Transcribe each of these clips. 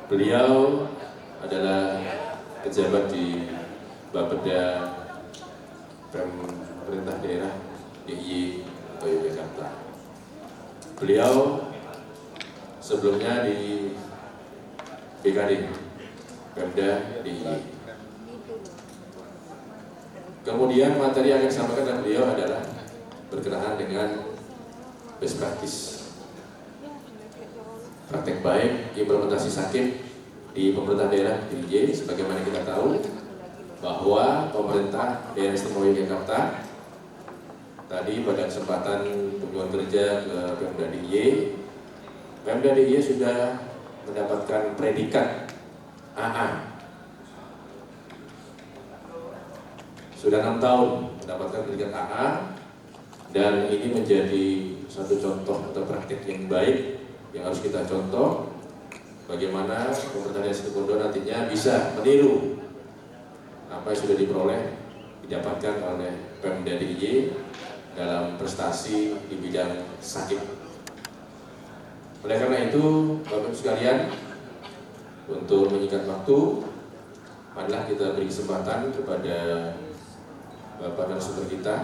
Beliau adalah pejabat di Bapeda Pemerintah Daerah DIY atau Yogyakarta. Beliau sebelumnya di BKD, Pemda DIY. Kemudian materi yang akan disampaikan oleh beliau adalah berkenaan dengan best practice, praktek baik implementasi sakit di pemerintah daerah DIY. Sebagaimana kita tahu bahwa pemerintah daerah istimewa Yogyakarta tadi pada kesempatan kunjungan kerja ke Pemda DIY, Pemda DIY sudah mendapatkan predikat AA. Sudah 6 tahun mendapatkan predikat AA, dan ini menjadi satu contoh atau praktik yang baik yang harus kita contoh, bagaimana pemerintah daerah istimewa nantinya bisa meniru apa yang sudah didapatkan oleh Pemda DIY dalam prestasi di bidang sakit. Oleh karena itu, Bapak Ibu sekalian, untuk menyingkat waktu, marilah kita beri kesempatan kepada Bapak narasumber kita,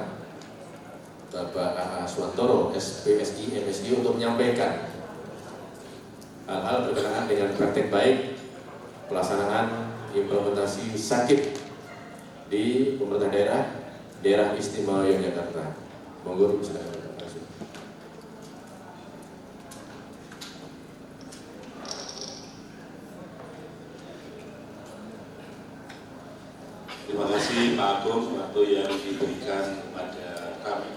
Bapak A.A. Swantoro, SPSI, MSI, untuk menyampaikan hal-hal berkenaan dengan praktek baik pelaksanaan implementasi sakit di pemerintah daerah istimewa Yogyakarta. Monggo, silakan. Terima kasih Pak Agung waktu yang diberikan kepada kami.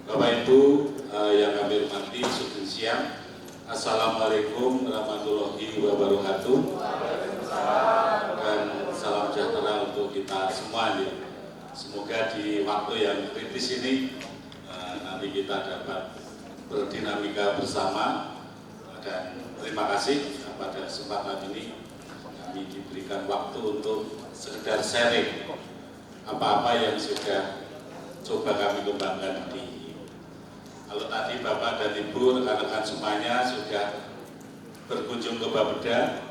Bapak Ibu yang kami hormati, sugeng siang. Assalamualaikum warahmatullahi wabarakatuh. Dan salam sejahtera untuk kita semua. Semoga di waktu yang kritis ini nanti kita dapat berdinamika bersama. Dan terima kasih pada kesempatan ini kami diberikan waktu untuk sekedar sharing apa-apa yang sudah coba kami kembangkan di. Kalau tadi Bapak dan Ibu, rekan-rekan semuanya sudah berkunjung ke Bapeda,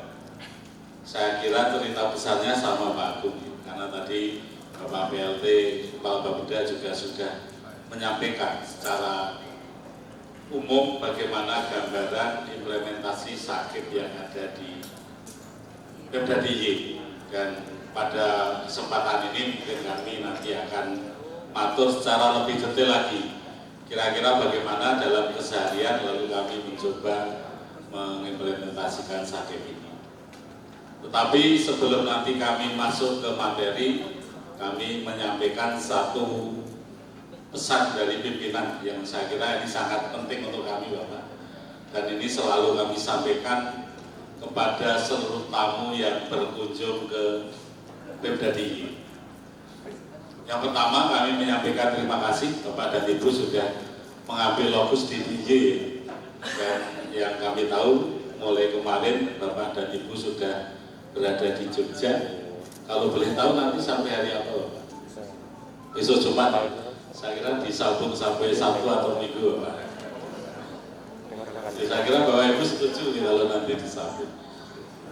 saya kira cerita besarnya sama Pak Agung, karena tadi Bapak PLT Kepala Bapeda juga sudah menyampaikan secara umum bagaimana gambaran implementasi sakit yang ada di Pemda DIY. Dan pada kesempatan ini mungkin kami nanti akan matur secara lebih detail lagi kira-kira bagaimana dalam keseharian lalu kami mencoba mengimplementasikan sakit ini. Tetapi sebelum nanti kami masuk ke materi, kami menyampaikan satu pesan dari pimpinan yang saya kira ini sangat penting untuk kami Bapak, dan ini selalu kami sampaikan kepada seluruh tamu yang berkunjung ke Pemda DIY. Yang pertama, kami menyampaikan terima kasih kepada Ibu sudah mengambil lokus di DIY, dan yang kami tahu mulai kemarin Bapak dan Ibu sudah berada di Jogja. Kalau boleh tahu nanti sampai hari apa Bapak? Besok Jumat. Saya kira disambung sampai Sabtu atau Minggu Bapak. Jadi saya kira Bapak Ibu setuju kalau nanti disambung.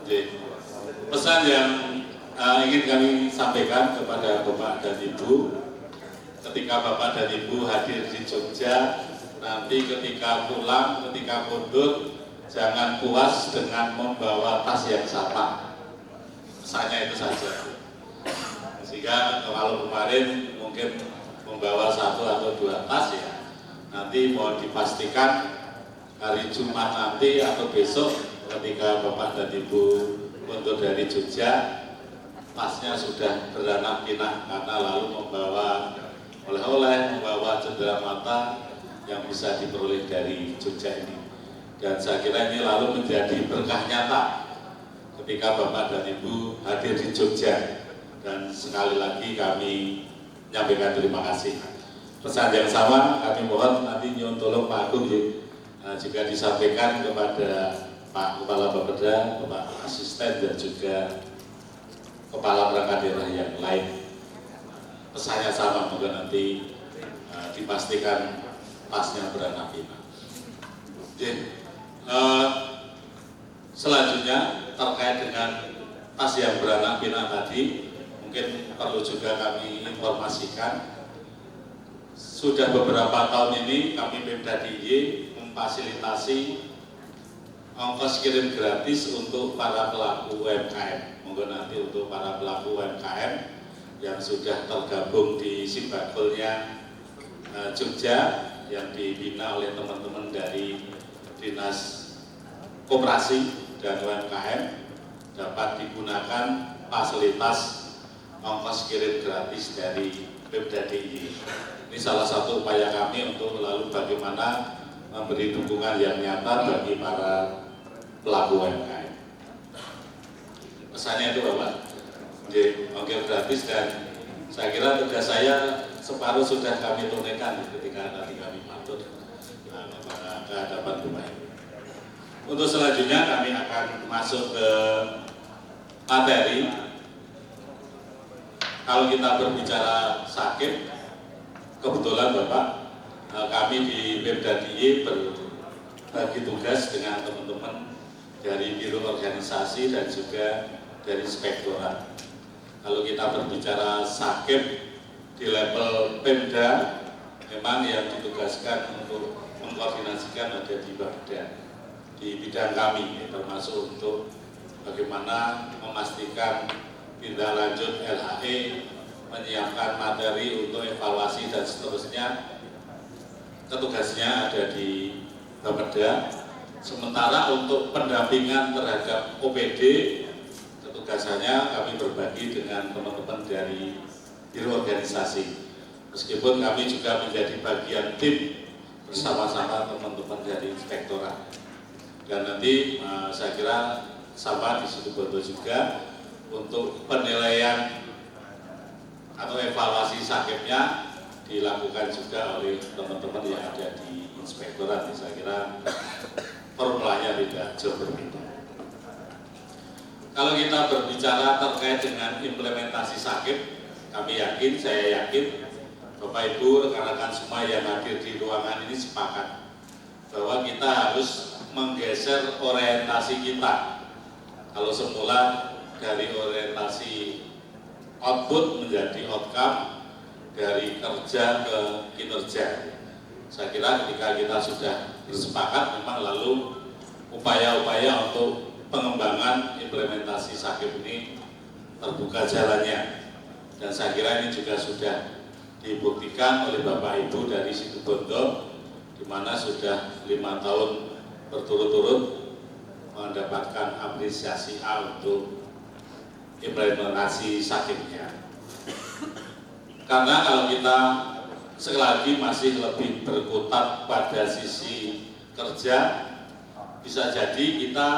Jadi, pesan yang ingin kami sampaikan kepada Bapak dan Ibu, ketika Bapak dan Ibu hadir di Jogja, nanti ketika pulang, ketika mundur, jangan puas dengan membawa tas yang sama. Pesannya itu saja. Sehingga kalau kemarin mungkin membawa 1 atau 2 tas, ya nanti mohon dipastikan hari Jumat nanti atau besok ketika Bapak dan Ibu mundur dari Jogja, tasnya sudah beranak pinak karena lalu membawa oleh-oleh, membawa cendera mata yang bisa diperoleh dari Jogja ini. Dan saya kira ini lalu menjadi berkah nyata ketika Bapak dan Ibu hadir di Jogja. Dan sekali lagi kami menyampaikan terima kasih. Pesan yang sama kami mohon nanti nyuwun tolong Pak Agung juga disampaikan kepada Pak Kepala Bapeda, Bapak Asisten, dan juga Kepala Perangkat Daerah yang lain. Pesannya sama, mungkin nanti dipastikan tasnya beranak pinak. Selanjutnya terkait dengan tas yang beranak pinak tadi, mungkin perlu juga kami informasikan. Sudah beberapa tahun ini kami Pemda DIY memfasilitasi ongkos kirim gratis untuk para pelaku UMKM. Monggo nanti untuk para pelaku UMKM yang sudah tergabung di Simbakulnya Jogja yang dibina oleh teman-teman dari Dinas Koperasi dan UMKM dapat digunakan fasilitas ongkos kirim gratis dari Pemda DIY. Ini salah satu upaya kami untuk lalu bagaimana memberi dukungan yang nyata bagi para pelaku UMKM. Pesannya itu Bapak, ongkir gratis, dan saya kira tugas saya separuh sudah kami tunaikan ketika nanti kami patut ke hadapan Bapak. Untuk selanjutnya kami akan masuk ke materi. Kalau kita berbicara sakit, kebetulan Bapak, kami di Pemda DIY berbagi tugas dengan teman-teman dari Biro Organisasi dan juga dari Inspektorat. Kalau kita berbicara sakit di level Pemda, memang yang ditugaskan untuk mengkoordinasikan ada di Bapeda, di bidang kami, termasuk untuk bagaimana memastikan tindak lanjut LHE, menyiapkan materi untuk evaluasi dan seterusnya. Tugasnya ada di Bapeda. Sementara untuk pendampingan terhadap OPD, tugasannya kami berbagi dengan teman-teman dari Biro Organisasi. Meskipun kami juga menjadi bagian tim bersama-sama teman-teman dari Inspektorat. Dan nanti saya kira sama di Situbondo juga untuk penilaian atau evaluasi sakitnya dilakukan juga oleh teman-teman yang ada di Inspektorat. Saya kira formulanya tidak jauh berbeda. Kalau kita berbicara terkait dengan implementasi sakit, kami yakin, saya yakin, Bapak Ibu, rekan-rekan semua yang hadir di ruangan ini sepakat bahwa kita harus menggeser orientasi kita. Kalau semula dari orientasi output menjadi outcome, dari kerja ke kinerja. Saya kira ketika kita sudah bersepakat, memang lalu upaya-upaya untuk pengembangan implementasi sakit ini terbuka jalannya. Dan saya kira ini juga sudah dibuktikan oleh Bapak Ibu dari Situbondo, di mana sudah 5 tahun berturut-turut mendapatkan apresiasi A untuk implementasi sakitnya. Karena kalau kita sekali lagi masih lebih berkutat pada sisi kerja, bisa jadi kita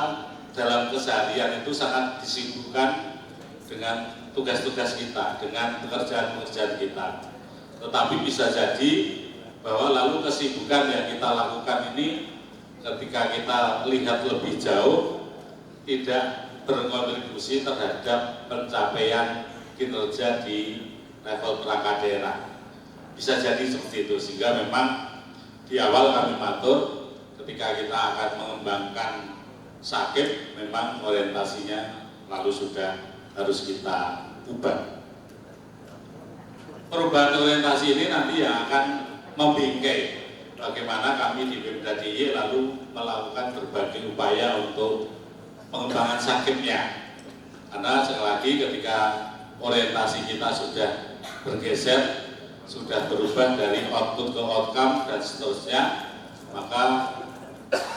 dalam keseharian itu sangat disibukkan dengan tugas-tugas kita, dengan pekerjaan-pekerjaan kita. Tetapi bisa jadi bahwa lalu kesibukan yang kita lakukan ini ketika kita lihat lebih jauh tidak berkontribusi terhadap pencapaian kinerja di level perangkat daerah. Bisa jadi seperti itu, sehingga memang di awal kami matur ketika kita akan mengembangkan sakit, memang orientasinya lalu sudah harus kita ubah. Perubahan orientasi ini nanti yang akan membingkai bagaimana kami di Pemda DIY lalu melakukan berbagai upaya untuk pengembangan sakitnya. Karena sekali lagi ketika orientasi kita sudah bergeser, sudah berubah dari output ke outcome dan seterusnya, maka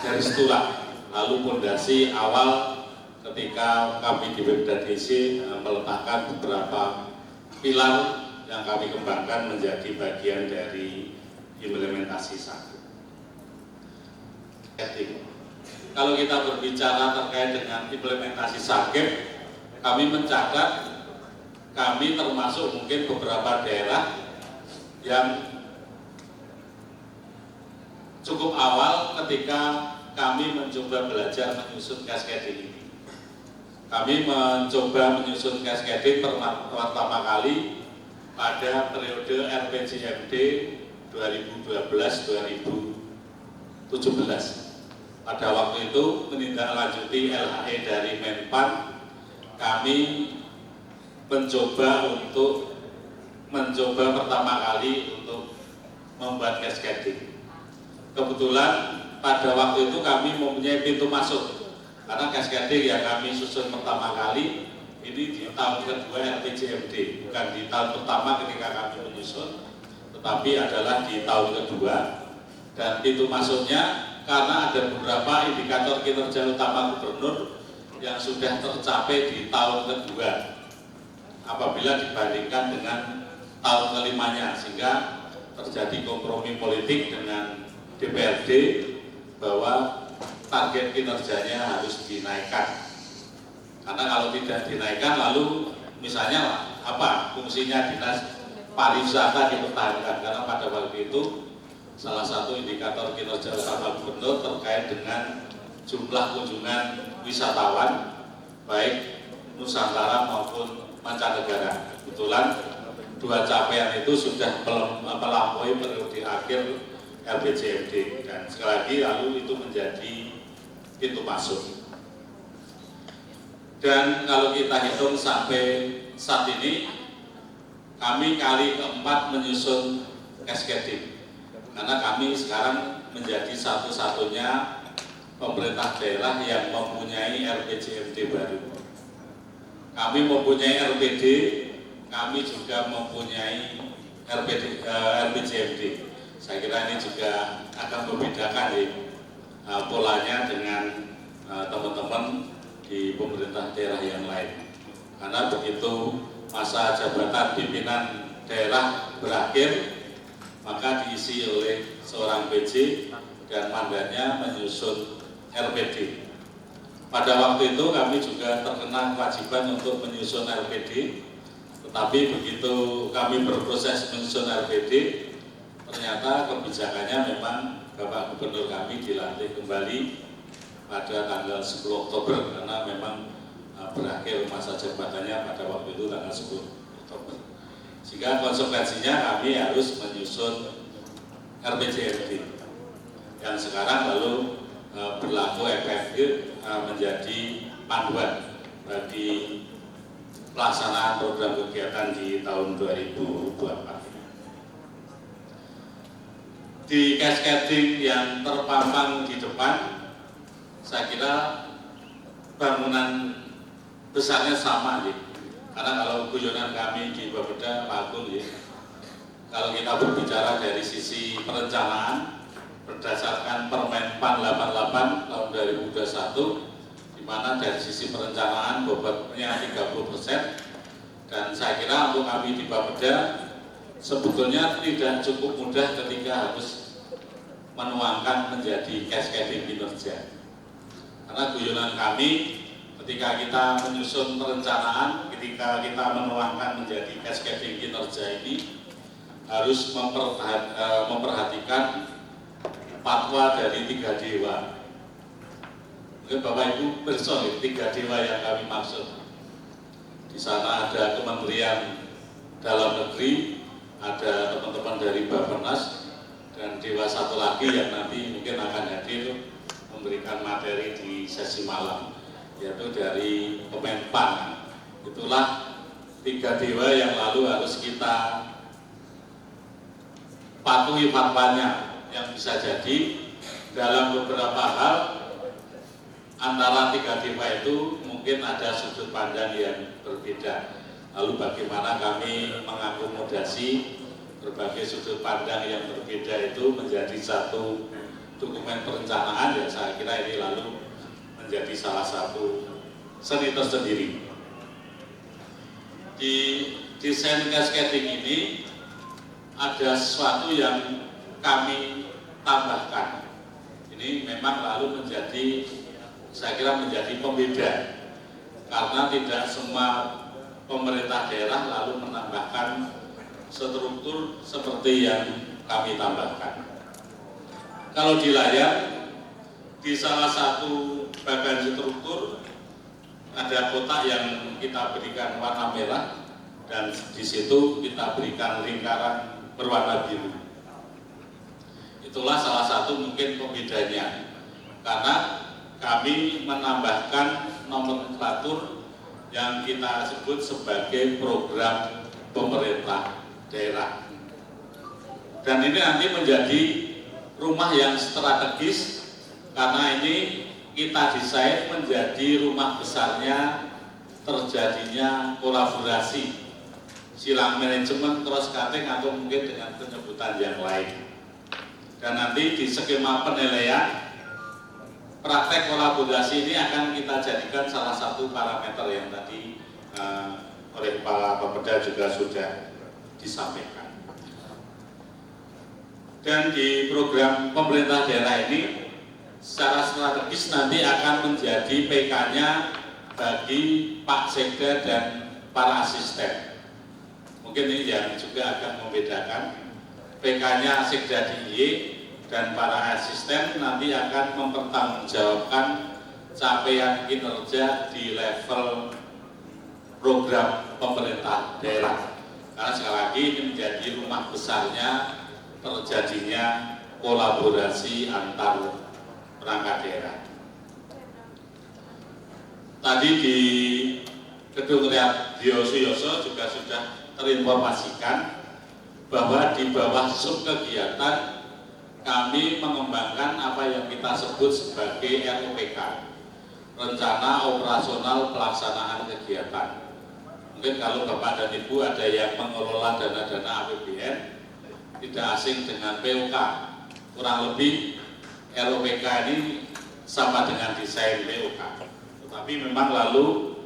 dari situlah lalu fondasi awal ketika kami di Pemda DIY meletakkan beberapa pilar yang kami kembangkan menjadi bagian dari implementasi sakit. Kalau kita berbicara terkait dengan implementasi sakit, kami mencatat kami termasuk mungkin beberapa daerah yang cukup awal ketika kami mencoba belajar menyusun cascading ini. Kami mencoba menyusun cascading pertama kali pada periode RPJMD 2012-2017. pada waktu itu menindaklanjuti LHE dari Menpan, kami mencoba pertama kali untuk membuat cascading. Kebetulan pada waktu itu kami mempunyai pintu masuk, karena cascading yang kami susun pertama kali ini di tahun kedua RPJMD, bukan di tahun pertama ketika kami menyusun, tetapi adalah di tahun kedua. Dan pintu masuknya karena ada beberapa indikator kinerja utama gubernur yang sudah tercapai di tahun kedua apabila dibandingkan dengan tahun kelimanya, sehingga terjadi kompromi politik dengan DPRD bahwa target kinerjanya harus dinaikkan. Karena kalau tidak dinaikkan, lalu misalnya apa fungsinya dinas pariwisata dipertahankan, karena pada waktu itu salah satu indikator kinerja utama gubernur terkait dengan jumlah kunjungan wisatawan baik Nusantara maupun mancanegara. Kebetulan dua capaian itu sudah melampaui periode akhir RPJMD, dan sekali lagi lalu itu menjadi pintu masuk. Dan kalau kita hitung sampai saat ini, kami kali keempat menyusun cascading, karena kami sekarang menjadi satu-satunya pemerintah daerah yang mempunyai RPJMD baru. Kami mempunyai RPD, kami juga mempunyai RPJMD. Saya kira ini juga akan membedakan polanya dengan teman-teman di pemerintah daerah yang lain. Karena begitu masa jabatan pimpinan daerah berakhir, maka diisi oleh seorang PJ dan mandatnya menyusun RPD. Pada waktu itu kami juga terkena kewajiban untuk menyusun RPD, tetapi begitu kami berproses menyusun RPD, ternyata kebijakannya memang Bapak Gubernur kami dilantik kembali pada tanggal 10 Oktober, karena memang berakhir masa jabatannya pada waktu itu tanggal 10 Oktober. Sehingga konsekuensinya kami harus menyusun RPJMD yang sekarang lalu berlaku efektif menjadi panduan bagi pelaksanaan program kegiatan di tahun 2024. Di cascading yang terpampang di depan, saya kira bangunan besarnya sama, karena kalau guyonan kami di Bapeda Pak Agung, kalau kita berbicara dari sisi perencanaan berdasarkan Permenpan 88 tahun 2021, di mana dari sisi perencanaan bobotnya 30%, dan saya kira untuk kami di Bapeda sebetulnya tidak cukup mudah ketika harus menuangkan menjadi cascading kinerja. Karena guyonan kami ketika kita menyusun perencanaan, ketika kita menuangkan menjadi cascading kinerja ini harus memperhatikan fatwa dari 3 dewa. Mungkin Bapak Ibu bersol 3 dewa yang kami maksud. Di sana ada Kementerian Dalam Negeri, ada teman-teman dari Bappenas, dan dewa satu lagi yang nanti mungkin akan hadir memberikan materi di sesi malam, yaitu dari Kemenpan. Itulah 3 dewa yang lalu harus kita patuhi fatwanya, yang bisa jadi dalam beberapa hal antara 3 dewa itu mungkin ada sudut pandang yang berbeda. Lalu bagaimana kami mengakomodasi berbagai sudut pandang yang berbeda itu menjadi satu dokumen perencanaan, yang saya kira ini lalu menjadi salah satu seni tersendiri. Di desain cascading ini ada sesuatu yang kami tambahkan. Ini memang lalu menjadi, saya kira menjadi pembeda, karena tidak semua pemerintah daerah lalu menambahkan struktur seperti yang kami tambahkan. Kalau di layar, di salah satu bagian struktur ada kotak yang kita berikan warna merah, dan di situ kita berikan lingkaran berwarna biru. Itulah salah satu mungkin pembedanya. karena kami menambahkan nomenklatur yang kita sebut sebagai program pemerintah daerah. Dan ini nanti menjadi rumah yang strategis karena ini kita desain menjadi rumah besarnya terjadinya kolaborasi silang manajemen, cross cutting atau mungkin dengan penyebutan yang lain. Dan nanti di skema penilaian praktek kolaborasi ini akan kita jadikan salah satu parameter yang tadi oleh Pak Bapeda juga sudah disampaikan. Dan di program pemerintah daerah ini secara strategis nanti akan menjadi PK-nya bagi Pak Sekda dan para asisten. Mungkin ini yang juga akan membedakan. PK-nya Sekda DIY dan para asisten nanti akan mempertanggungjawabkan capaian kinerja di level program pemerintah daerah. Karena sekali lagi ini menjadi rumah besarnya terjadinya kolaborasi antar perangkat daerah. Tadi di Gedung Radio Suyoso juga sudah terinformasikan bahwa di bawah sub kegiatan kami mengembangkan apa yang kita sebut sebagai ROPK, Rencana Operasional Pelaksanaan Kegiatan. Mungkin kalau Bapak dan Ibu ada yang mengelola dana-dana APBN, tidak asing dengan POK, kurang lebih ROPK ini sama dengan desain POK. Tetapi memang lalu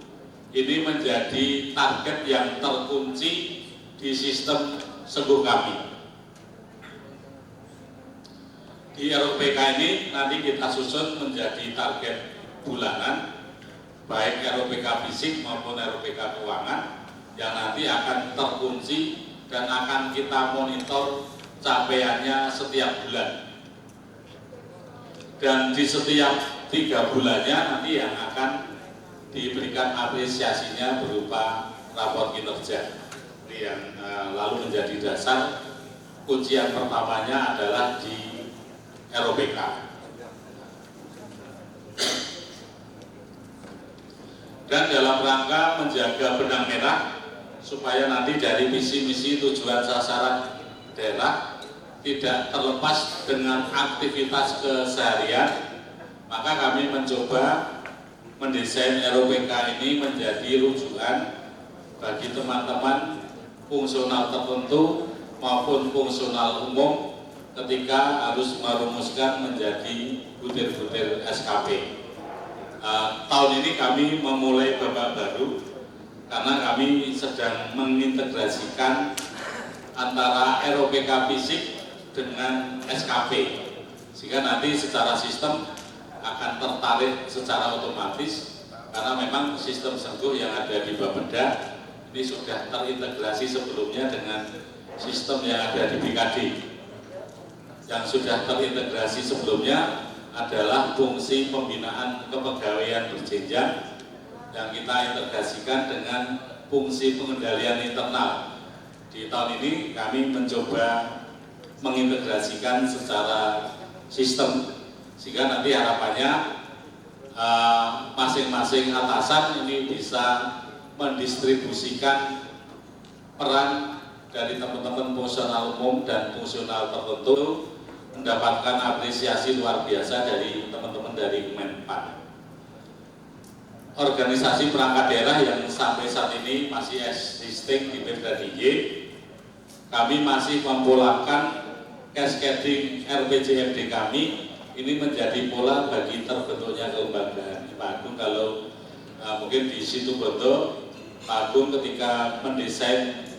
ini menjadi target yang terkunci di sistem Sengguh Kami. Di ROPK ini nanti kita susun menjadi target bulanan, baik ROPK fisik maupun ROPK keuangan, yang nanti akan terkunci dan akan kita monitor capaiannya setiap bulan. Dan di setiap 3 bulannya nanti yang akan diberikan apresiasinya berupa rapor kinerja. Ini yang lalu menjadi dasar. Kuncian pertamanya adalah di ROPK. Dan dalam rangka menjaga benang merah supaya nanti dari visi-misi tujuan sasaran daerah tidak terlepas dengan aktivitas keseharian, maka kami mencoba mendesain ROPK ini menjadi rujukan bagi teman-teman fungsional tertentu maupun fungsional umum ketika harus merumuskan menjadi butir-butir SKP. Tahun ini kami memulai babak baru karena kami sedang mengintegrasikan antara ROPK fisik dengan SKP, sehingga nanti secara sistem akan tertarik secara otomatis karena memang sistem Sengguh yang ada di Bapeda ini sudah terintegrasi sebelumnya dengan sistem yang ada di BKD. Yang sudah terintegrasi sebelumnya adalah fungsi pembinaan kepegawaian berjenjang yang kita integrasikan dengan fungsi pengendalian internal. Di tahun ini kami mencoba mengintegrasikan secara sistem sehingga nanti harapannya masing-masing atasan ini bisa mendistribusikan peran dari teman-teman fungsional umum dan fungsional tertentu mendapatkan apresiasi luar biasa dari teman-teman dari Kemenpan. Organisasi perangkat daerah yang sampai saat ini masih existing di Pemda DIY, kami masih membolakkan cascading RPJMD kami ini menjadi pola bagi terbentuknya kelembagaan. Pak Agung kalau mungkin di situ Bondo, Pak Agung ketika mendesain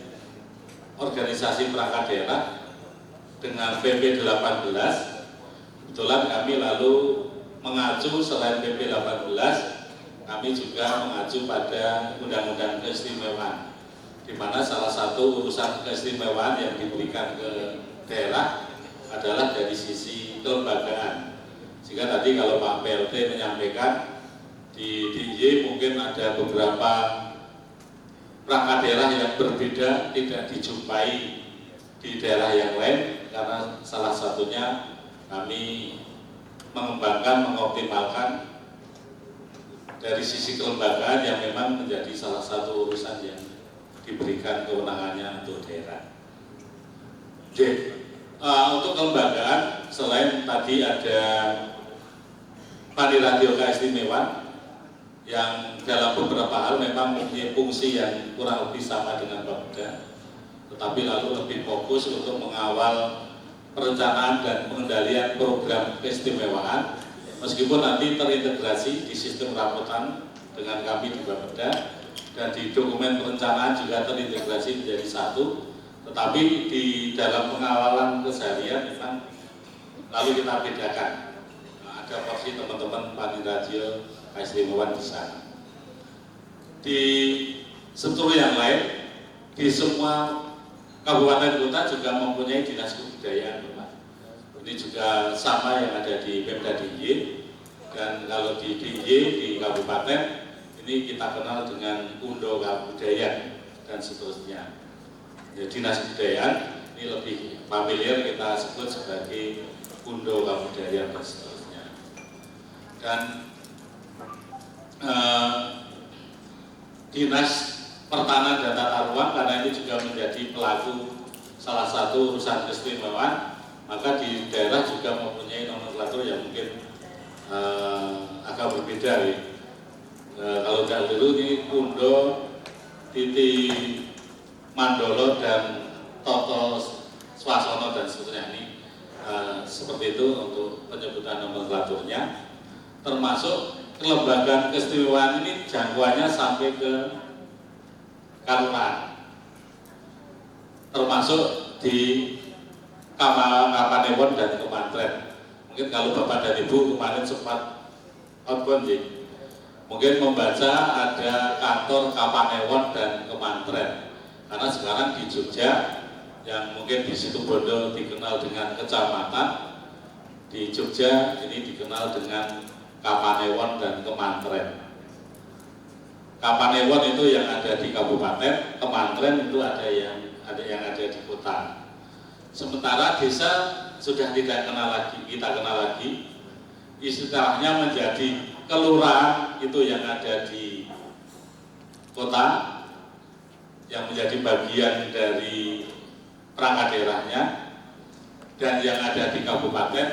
organisasi perangkat daerah dengan PP 18, kebetulan kami lalu mengacu selain PP 18, kami juga mengacu pada Undang-Undang Keistimewaan, di mana salah satu urusan keistimewaan yang diberikan ke daerah adalah dari sisi kelembagaan. Sehingga tadi kalau Pak PLT menyampaikan di DIY mungkin ada beberapa perangkat daerah yang berbeda tidak dijumpai di daerah yang lain, karena salah satunya kami mengembangkan, mengoptimalkan dari sisi kelembagaan yang memang menjadi salah satu urusan yang diberikan kewenangannya untuk daerah. Untuk kelembagaan, selain tadi ada Paniradio Keistimewaan yang dalam beberapa hal memang mempunyai fungsi yang kurang lebih sama dengan Bapeda, tetapi lalu lebih fokus untuk mengawal perencanaan dan pengendalian program keistimewaan, meskipun nanti terintegrasi di sistem rapotan dengan kami di Bapeda dan di dokumen perencanaan juga terintegrasi menjadi satu, tetapi di dalam pengawalan keseharian memang lalu kita bedakan. Ada porsi teman-teman Paniradio Keistimewaan di sana. Di struktur yang lain, di semua kabupaten kota juga mempunyai dinas kebudayaan, Pak. Ini juga sama yang ada di Pemda DIY, dan kalau di DIY di kabupaten ini kita kenal dengan Undo Kabudayaan dan seterusnya. Ya, dinas kebudayaan ini lebih familiar kita sebut sebagai Undo Kabudayaan dan seterusnya. Dan dinas pertanahan dan tata ruang, karena ini juga menjadi pelaku salah satu urusan keistimewaan, maka di daerah juga mempunyai nomenklatur yang mungkin agak berbeda ya. Kalau dahulu ini Undo, Titi Mandolo dan Toto Swasono dan seterusnya, ini seperti itu untuk penyebutan nomenklaturnya. Termasuk kelembagaan keistimewaan ini jangkauannya sampai ke kelurahan, termasuk di Kapanewon dan Kemantren. Mungkin kalau Bapak dan Ibu kemarin sempat outbound, mungkin membaca ada kantor Kapanewon dan Kemantren, karena sekarang di Jogja yang mungkin di Situbondo dikenal dengan kecamatan, di Jogja ini dikenal dengan Kapanewon dan Kemantren. Kapanewon itu yang ada di kabupaten, Kemantren itu ada yang ada di kota. Sementara desa sudah tidak kenal lagi, kita kenal lagi. Istilahnya menjadi kelurahan itu yang ada di kota, yang menjadi bagian dari perangkat daerahnya, dan yang ada di kabupaten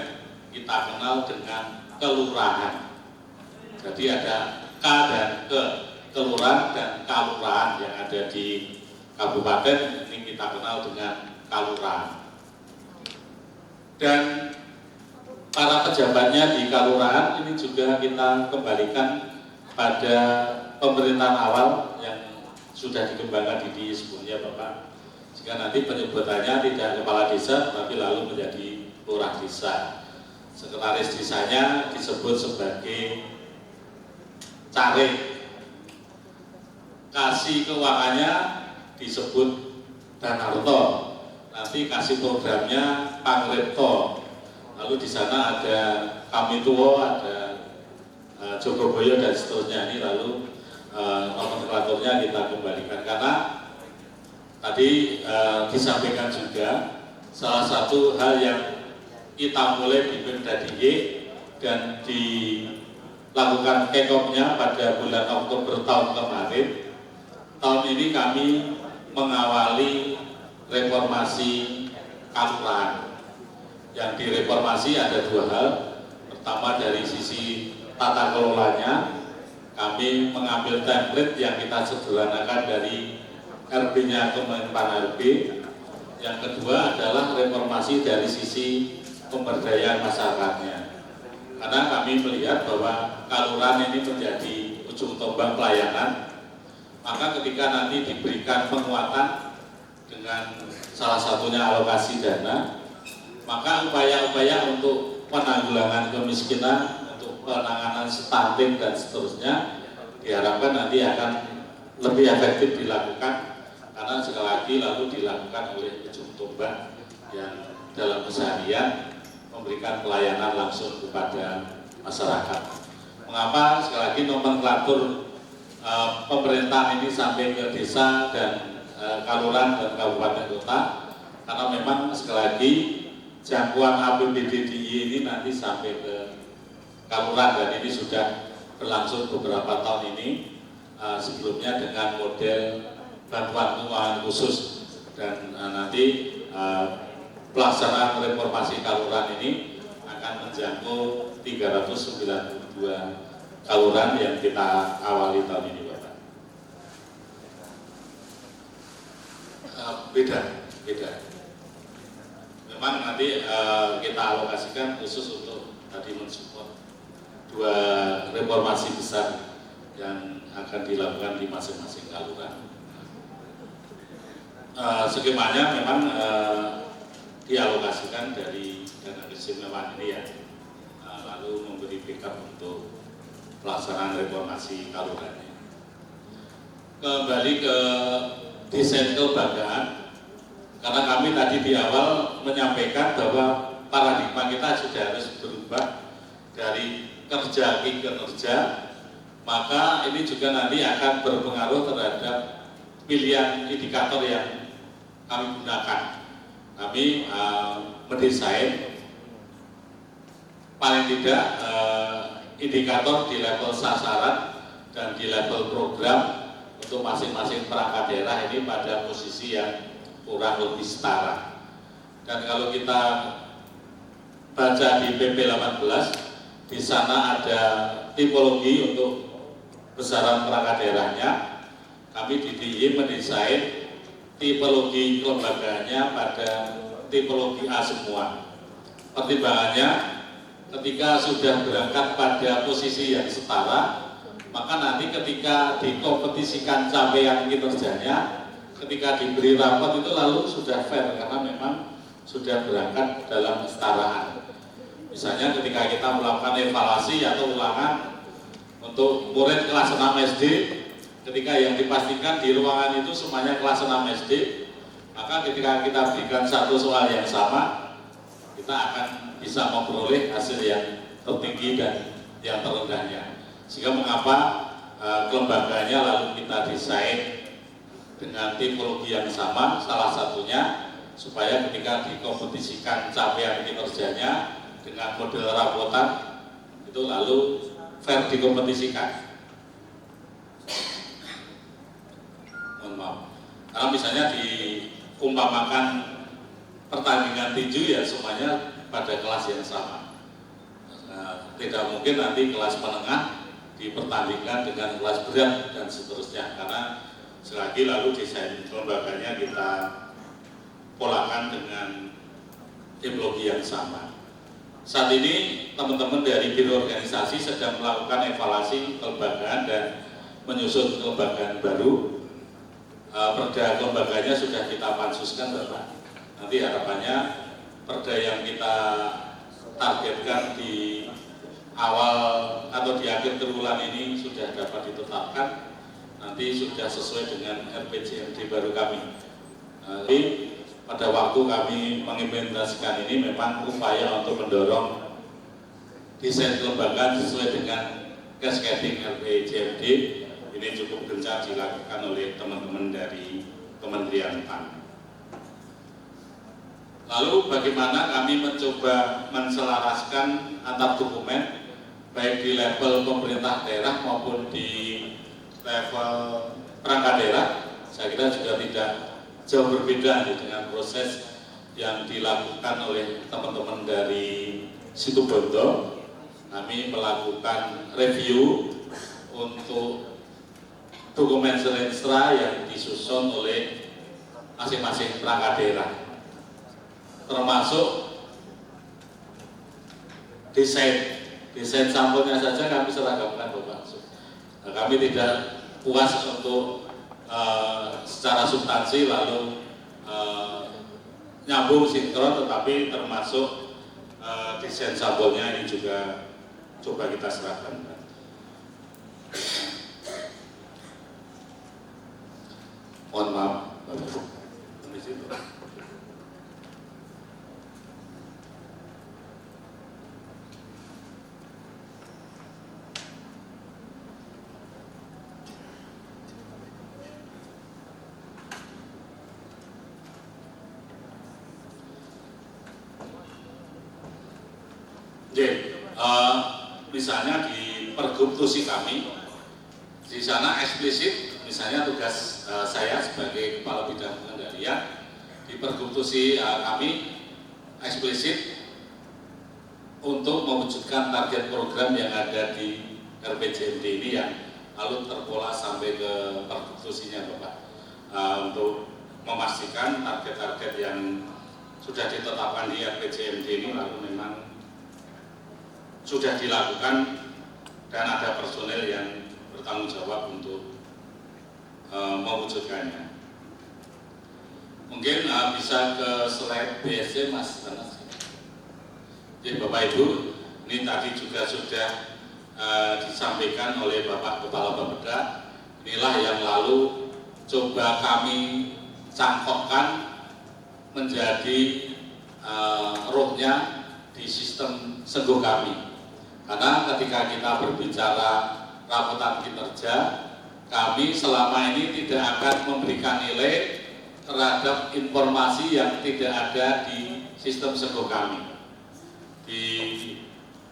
kita kenal dengan kelurahan. Jadi ada K dan Ke, kelurahan dan kalurahan yang ada di kabupaten ini kita kenal dengan kalurahan. Dan para pejabatnya di kalurahan ini juga kita kembalikan pada pemerintahan awal yang sudah dikembangkan di sebelumnya, Bapak. Jika nanti penyebutannya tidak kepala desa, tapi lalu menjadi lurah desa. Sekretaris desanya disebut sebagai carik, kasih keuangannya disebut Danarto, nanti kasih programnya Pangripto, lalu di sana ada Kamituwo, ada Jogoboyo dan seterusnya. Ini lalu nomenklaturnya kita kembalikan, karena tadi disampaikan juga salah satu hal yang kita mulai di Pemda DIY dan dilakukan kick-off-nya pada bulan Oktober tahun kemarin. Tahun ini kami mengawali reformasi kelurahan. Yang direformasi ada dua hal. Pertama, dari sisi tata kelolanya, kami mengambil template yang kita sederhanakan dari RB-nya Kemenpan RB. Yang kedua adalah reformasi dari sisi pemberdayaan masyarakatnya, karena kami melihat bahwa kelurahan ini menjadi ujung tombak pelayanan. Maka ketika nanti diberikan penguatan dengan salah satunya alokasi dana, maka upaya-upaya untuk penanggulangan kemiskinan, untuk penanganan stunting dan seterusnya diharapkan nanti akan lebih efektif dilakukan, karena sekali lagi lalu dilakukan oleh ujung tombak yang dalam keseharian memberikan pelayanan langsung kepada masyarakat. Mengapa sekali lagi nomenklatur pemerintahan ini sampai ke desa dan kelurahan dan kabupaten kota? Karena memang sekali lagi jangkauan APBD DIY ini nanti sampai ke Kaluran, dan ini sudah berlangsung beberapa tahun ini, sebelumnya dengan model bantuan keuangan khusus, dan nanti pelaksanaan reformasi Kaluran ini akan menjangkau 392 kaluran yang kita awali tahun ini, Bapak. Beda. Memang nanti kita alokasikan khusus untuk tadi mensupport 2 reformasi besar yang akan dilakukan di masing-masing kaluran. Skemanya memang dialokasikan dari dana keistimewaan ini ya, lalu memberi backup untuk pelaksanaan reformasi kalurannya. Kembali ke desain kelembagaan, karena kami tadi di awal menyampaikan bahwa paradigma kita sudah harus berubah dari kerja ke kerja, maka ini juga nanti akan berpengaruh terhadap pilihan indikator yang kami gunakan. Kami mendesain paling tidak indikator di level sasaran dan di level program untuk masing-masing perangkat daerah ini pada posisi yang kurang lebih setara. Dan kalau kita baca di PP 18, di sana ada tipologi untuk besaran perangkat daerahnya. Kami di DIY mendesain tipologi kelembagaannya pada tipologi A semua. Pertimbangannya, ketika sudah berangkat pada posisi yang setara, maka nanti ketika dikompetisikan capaian kinerjanya, ketika diberi rapot itu lalu sudah fair, karena memang sudah berangkat dalam kesetaraan. Misalnya ketika kita melakukan evaluasi atau ulangan untuk murid kelas 6 SD, ketika yang dipastikan di ruangan itu semuanya kelas 6 SD, maka ketika kita berikan satu soal yang sama, kita akan bisa memperoleh hasil yang tertinggi dan yang terendahnya. Sehingga mengapa kelembagaannya lalu kita desain dengan tipologi yang sama, salah satunya supaya ketika dikompetisikan capaian kinerjanya dengan model rapotan itu lalu fair dikompetisikan. Mohon maaf, karena misalnya diumpamakan pertandingan tinju ya semuanya pada kelas yang sama. Tidak mungkin nanti kelas menengah dipertandingkan dengan kelas berat dan seterusnya, karena selagi lalu desain lembaganya kita polakan dengan tipologi yang sama. Saat ini teman-teman dari Biro Organisasi sedang melakukan evaluasi kelembagaan dan menyusun kelembagaan baru. Perda kelembagaannya sudah kita pansuskan, Bapak. Nanti harapannya perda yang kita targetkan di awal atau di akhir triwulan ini sudah dapat ditetapkan, nanti sudah sesuai dengan RPJMD baru kami. Jadi pada waktu kami mengimplementasikan ini memang upaya untuk mendorong desain kelembagaan sesuai dengan cascading RPJMD ini cukup gencar dilakukan oleh teman-teman dari Kementerian PAN. Lalu bagaimana kami mencoba menselaraskan antar dokumen baik di level pemerintah daerah maupun di level perangkat daerah. Saya kira juga tidak jauh berbeda dengan proses yang dilakukan oleh teman-teman dari Situbondo. Kami melakukan review untuk dokumen selenstra yang disusun oleh masing-masing perangkat daerah, termasuk desain sampelnya saja kami seragamkan, Bapak. Nah, kami tidak puas untuk secara substansi lalu nyambung sinkron, tetapi termasuk desain sampelnya ini juga coba kita serahkan. Mohon maaf, di situ. misalnya di Pergub TUSI kami, di sana eksplisit, misalnya tugas saya sebagai Kepala Bidang Pengendalian, di Pergub TUSI kami eksplisit untuk mewujudkan target program yang ada di RPJMD ini yang lalu terpola sampai ke Pergub TUSI-nya Bapak, untuk memastikan target-target yang sudah ditetapkan di RPJMD ini lalu memang sudah dilakukan dan ada personel yang bertanggung jawab untuk mewujudkannya. Mungkin bisa ke slide BSC Mas Anas. Jadi Bapak Ibu, ini tadi juga sudah disampaikan oleh Bapak Kepala Bapeda. Inilah yang lalu coba kami cangkokkan menjadi rohnya di sistem Sengguh kami. Karena ketika kita berbicara rapotan kinerja, kami selama ini tidak akan memberikan nilai terhadap informasi yang tidak ada di sistem Sengguh kami. Di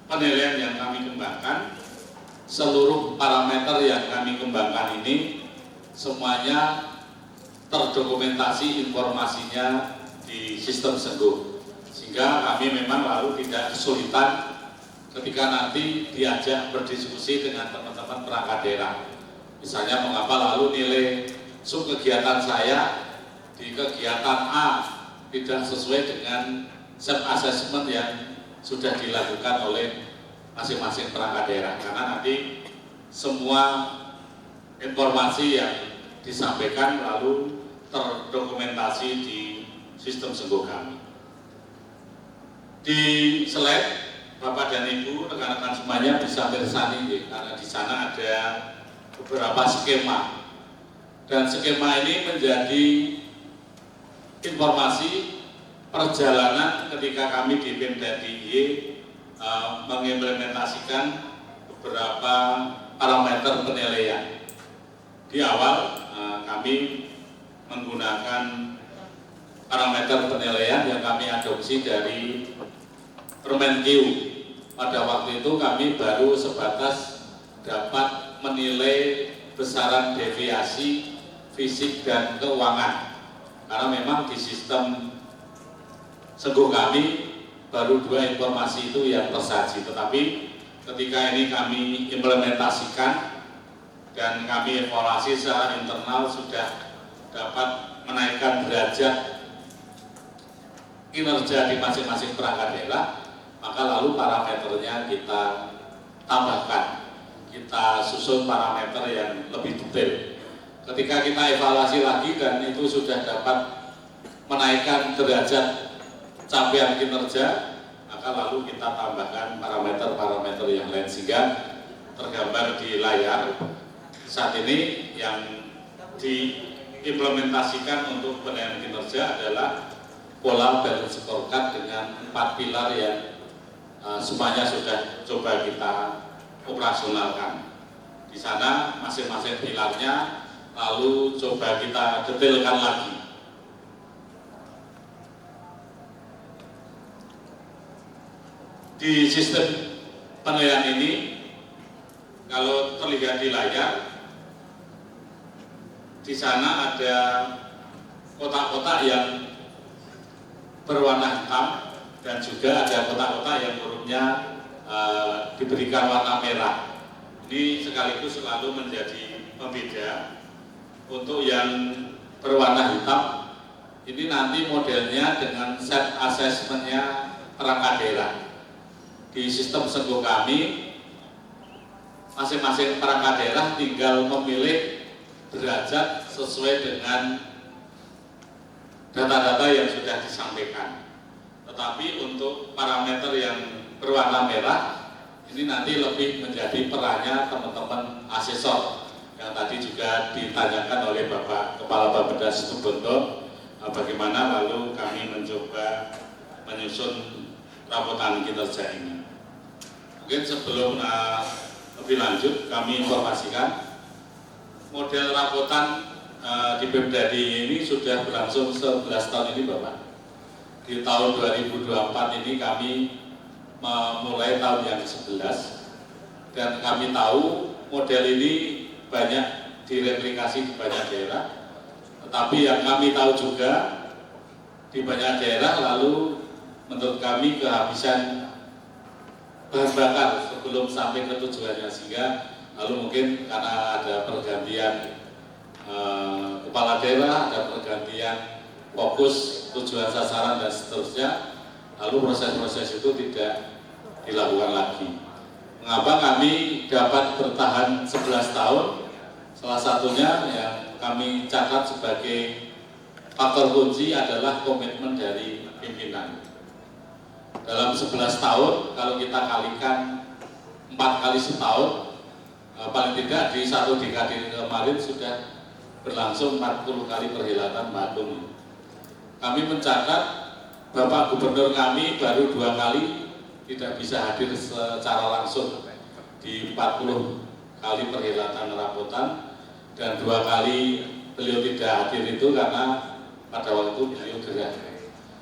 penilaian yang kami kembangkan, seluruh parameter yang kami kembangkan ini semuanya terdokumentasi informasinya di sistem Sengguh, sehingga kami memang lalu tidak kesulitan ketika nanti diajak berdiskusi dengan teman-teman perangkat daerah. Misalnya mengapa lalu nilai subkegiatan saya di kegiatan A tidak sesuai dengan self assessment yang sudah dilakukan oleh masing-masing perangkat daerah, karena nanti semua informasi yang disampaikan lalu terdokumentasi di sistem Sengguh kami. Di slide Bapak dan Ibu, rekan-rekan semuanya bisa bersani, karena di sana ada beberapa skema, dan skema ini menjadi informasi perjalanan ketika kami di Pemda DIY mengimplementasikan beberapa parameter penilaian. Di awal kami menggunakan parameter penilaian yang kami adopsi dari Permenq. Pada waktu itu kami baru sebatas dapat menilai besaran deviasi fisik dan keuangan, karena memang di sistem Sengguh kami baru 2 informasi itu yang tersaji. Tetapi ketika ini kami implementasikan dan kami evaluasi secara internal, sudah dapat menaikkan derajat kinerja di masing-masing perangkat daerah, maka lalu parameternya kita tambahkan, kita susun parameter yang lebih detail. Ketika kita evaluasi lagi dan itu sudah dapat menaikkan derajat capaian kinerja, maka lalu kita tambahkan parameter-parameter yang lain, sehingga tergambar di layar saat ini yang diimplementasikan untuk penilaian kinerja adalah pola balance scorecard dengan 4 pilar yang semuanya sudah coba kita operasionalkan. Di sana masing-masing pilarnya lalu coba kita detailkan lagi. Di sistem penilaian ini, kalau terlihat di layar, di sana ada kotak-kotak yang berwarna hitam dan juga ada kotak-kotak yang hurufnya diberikan warna merah. Ini sekaligus selalu menjadi pembeda. Untuk yang berwarna hitam, ini nanti modelnya dengan set assessment-nya perangkat daerah. Di sistem Sengguh kami, masing-masing perangkat daerah tinggal memilih derajat sesuai dengan data-data yang sudah disampaikan. Tetapi untuk parameter yang berwarna merah, ini nanti lebih menjadi perannya teman-teman asesor yang tadi juga ditanyakan oleh Bapak Kepala Bapeda Situbondo, bagaimana lalu kami mencoba menyusun rapotan kinerja ini. Mungkin sebelum lebih lanjut, kami informasikan model rapotan di Pemda DIY ini sudah berlangsung 11 tahun ini Bapak. Di tahun 2024 ini kami memulai tahun yang ke-11 dan kami tahu model ini banyak direplikasi di banyak daerah, tetapi yang kami tahu juga di banyak daerah lalu menurut kami kehabisan bahan bakar sebelum sampai ke tujuannya, sehingga lalu mungkin karena ada pergantian kepala daerah, ada pergantian fokus tujuan sasaran dan seterusnya, lalu proses-proses itu tidak dilakukan lagi. Mengapa kami dapat bertahan 11 tahun? Salah satunya yang kami catat sebagai faktor kunci adalah komitmen dari pimpinan. Dalam 11 tahun, kalau kita kalikan 4 kali setahun, paling tidak di satu dekade kemarin sudah berlangsung 40 kali perhelatan Matung. Kami mencatat Bapak Gubernur kami baru 2 kali tidak bisa hadir secara langsung di 40 kali perhelatan Rapotan, dan 2 kali beliau tidak hadir itu karena pada waktu itu beliau gerah,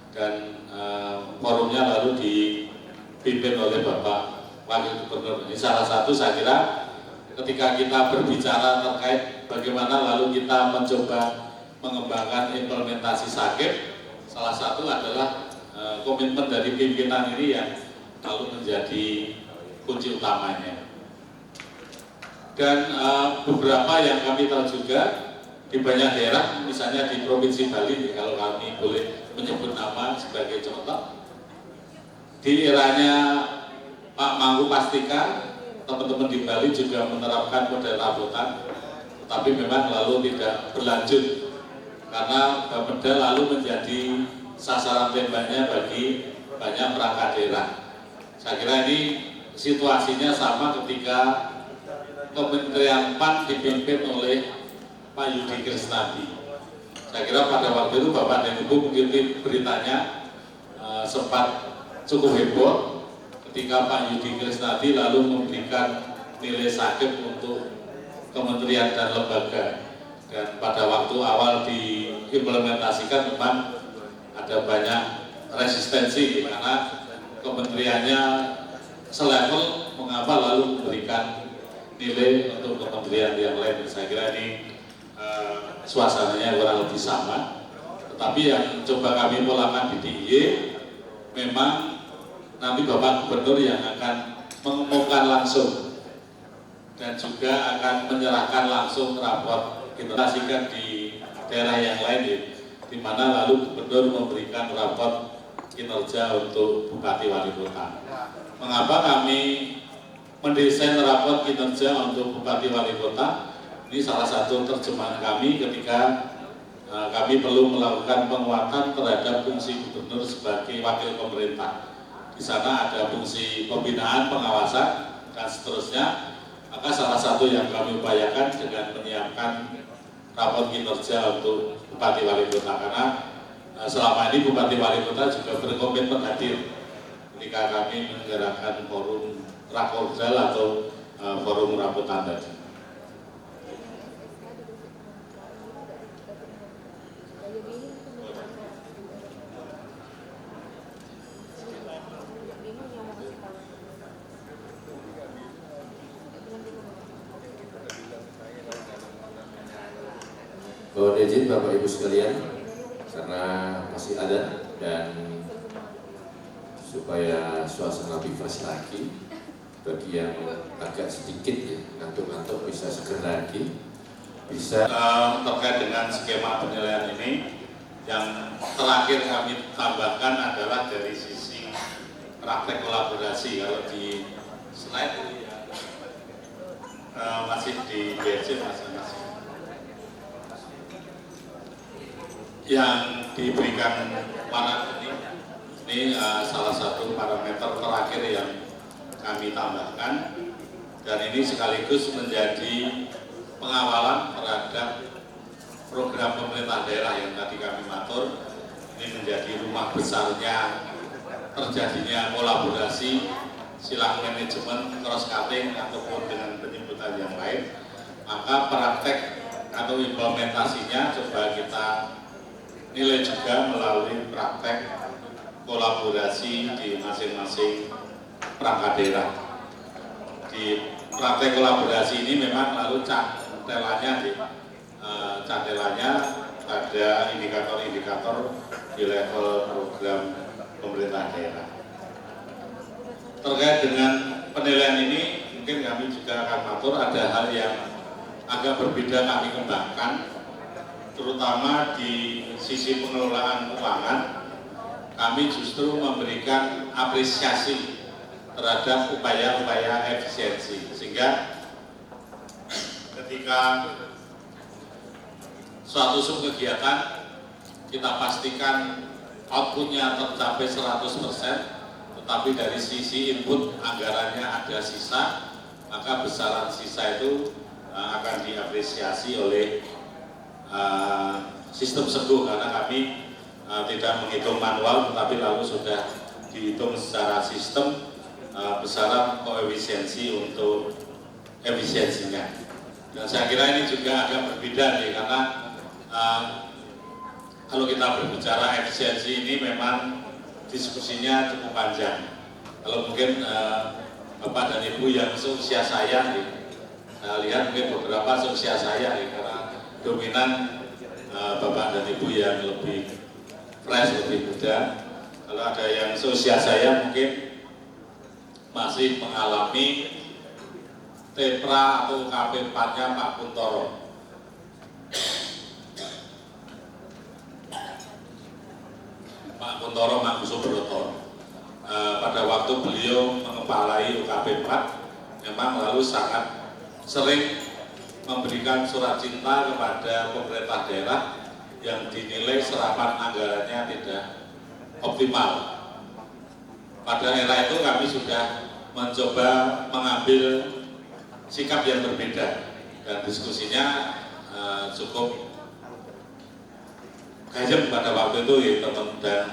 dan forumnya lalu dipimpin oleh Bapak Wakil Gubernur. Ini salah satu saya kira ketika kita berbicara terkait bagaimana lalu kita mencoba mengembangkan implementasi SAKIP, salah satu adalah komitmen dari pimpinan ini yang lalu menjadi kunci utamanya. Dan beberapa yang kami tahu juga di banyak daerah, misalnya di Provinsi Bali, kalau kami boleh menyebut nama sebagai contoh, di eranya Pak Mangku Pastika, teman-teman di Bali juga menerapkan model Rapotan, tapi memang lalu tidak berlanjut karena Bapeda lalu menjadi sasaran tembaknya bagi banyak perangkat daerah. Saya kira ini situasinya sama ketika Kementerian PAN dipimpin oleh Pak Yudi Krisnadi. Saya kira pada waktu itu Bapak dan Ibu mengikuti beritanya sempat cukup heboh ketika Pak Yudi Krisnadi lalu memberikan nilai SAKIP untuk kementerian dan lembaga. Dan pada waktu awal diimplementasikan memang ada banyak resistensi karena kementeriannya selevel, mengapa lalu memberikan nilai untuk kementerian yang lain. Saya kira ini suasananya kurang lebih sama, tetapi yang coba kami polakan di DIY memang nanti Bapak Gubernur yang akan mengumumkan langsung dan juga akan menyerahkan langsung rapor implementasikan di daerah yang lain, di mana lalu Gubernur memberikan rapor kinerja untuk Bupati Wali Kota. Mengapa kami mendesain rapor kinerja untuk Bupati Wali Kota? Ini salah satu terjemahan kami ketika kami perlu melakukan penguatan terhadap fungsi Gubernur sebagai wakil pemerintah. Di sana ada fungsi pembinaan, pengawasan, dan seterusnya. Maka salah satu yang kami upayakan dengan menyiapkan rapor kinerja untuk Bupati Wali Kota, karena selama ini Bupati Wali Kota juga berkomitmen hadir ketika kami menggerakkan forum Rakorsel atau forum Rapotan tadi. Mohon izin Bapak Ibu sekalian, karena masih ada dan supaya suasana lebih fresh lagi, bagi yang agak sedikit ya ngantuk-ngantuk bisa segera lagi bisa. Terkait dengan skema penilaian ini, yang terakhir kami tambahkan adalah dari sisi praktek kolaborasi. Kalau di slide masih di BC masing-masing yang diberikan warna ini salah satu parameter terakhir yang kami tambahkan, dan ini sekaligus menjadi pengawalan terhadap program pemerintah daerah yang tadi kami matur. Ini menjadi rumah besarnya terjadinya kolaborasi, silang manajemen, cross cutting ataupun dengan penyebutan yang lain. Maka praktek atau implementasinya coba kita nilai juga melalui praktek kolaborasi di masing-masing perangkat daerah. Di praktek kolaborasi ini memang lalu cantelannya pada indikator-indikator di level program pemerintah daerah. Terkait dengan penilaian ini, mungkin kami juga akan mengatur ada hal yang agak berbeda kami kembangkan, terutama di sisi pengelolaan keuangan. Kami justru memberikan apresiasi terhadap upaya-upaya efisiensi, sehingga ketika suatu kegiatan kita pastikan outputnya tercapai 100%, tetapi dari sisi input anggarannya ada sisa, maka besaran sisa itu akan diapresiasi oleh sistem Sepuh, karena kami tidak menghitung manual, tetapi lalu sudah dihitung secara sistem besaran koefisiensi untuk efisiensinya. Dan saya kira ini juga agak berbeda nih, karena kalau kita berbicara efisiensi ini memang diskusinya cukup panjang. Kalau mungkin Bapak dan Ibu yang seusia saya nih, saya lihat mungkin beberapa seusia saya nih, karena dominan Bapak dan Ibu yang lebih fresh, lebih muda. Kalau ada yang seusia saya mungkin masih mengalami TEPRA atau KP4-nya Pak Kuntoro. Pak Kuntoro Mangkusobrato. Pada waktu beliau mengepalai UKP 4, memang lalu sangat sering memberikan surat cinta kepada pemerintah daerah yang dinilai serapan anggarannya tidak optimal. Pada era itu kami sudah mencoba mengambil sikap yang berbeda, dan diskusinya cukup tajam pada waktu itu ya,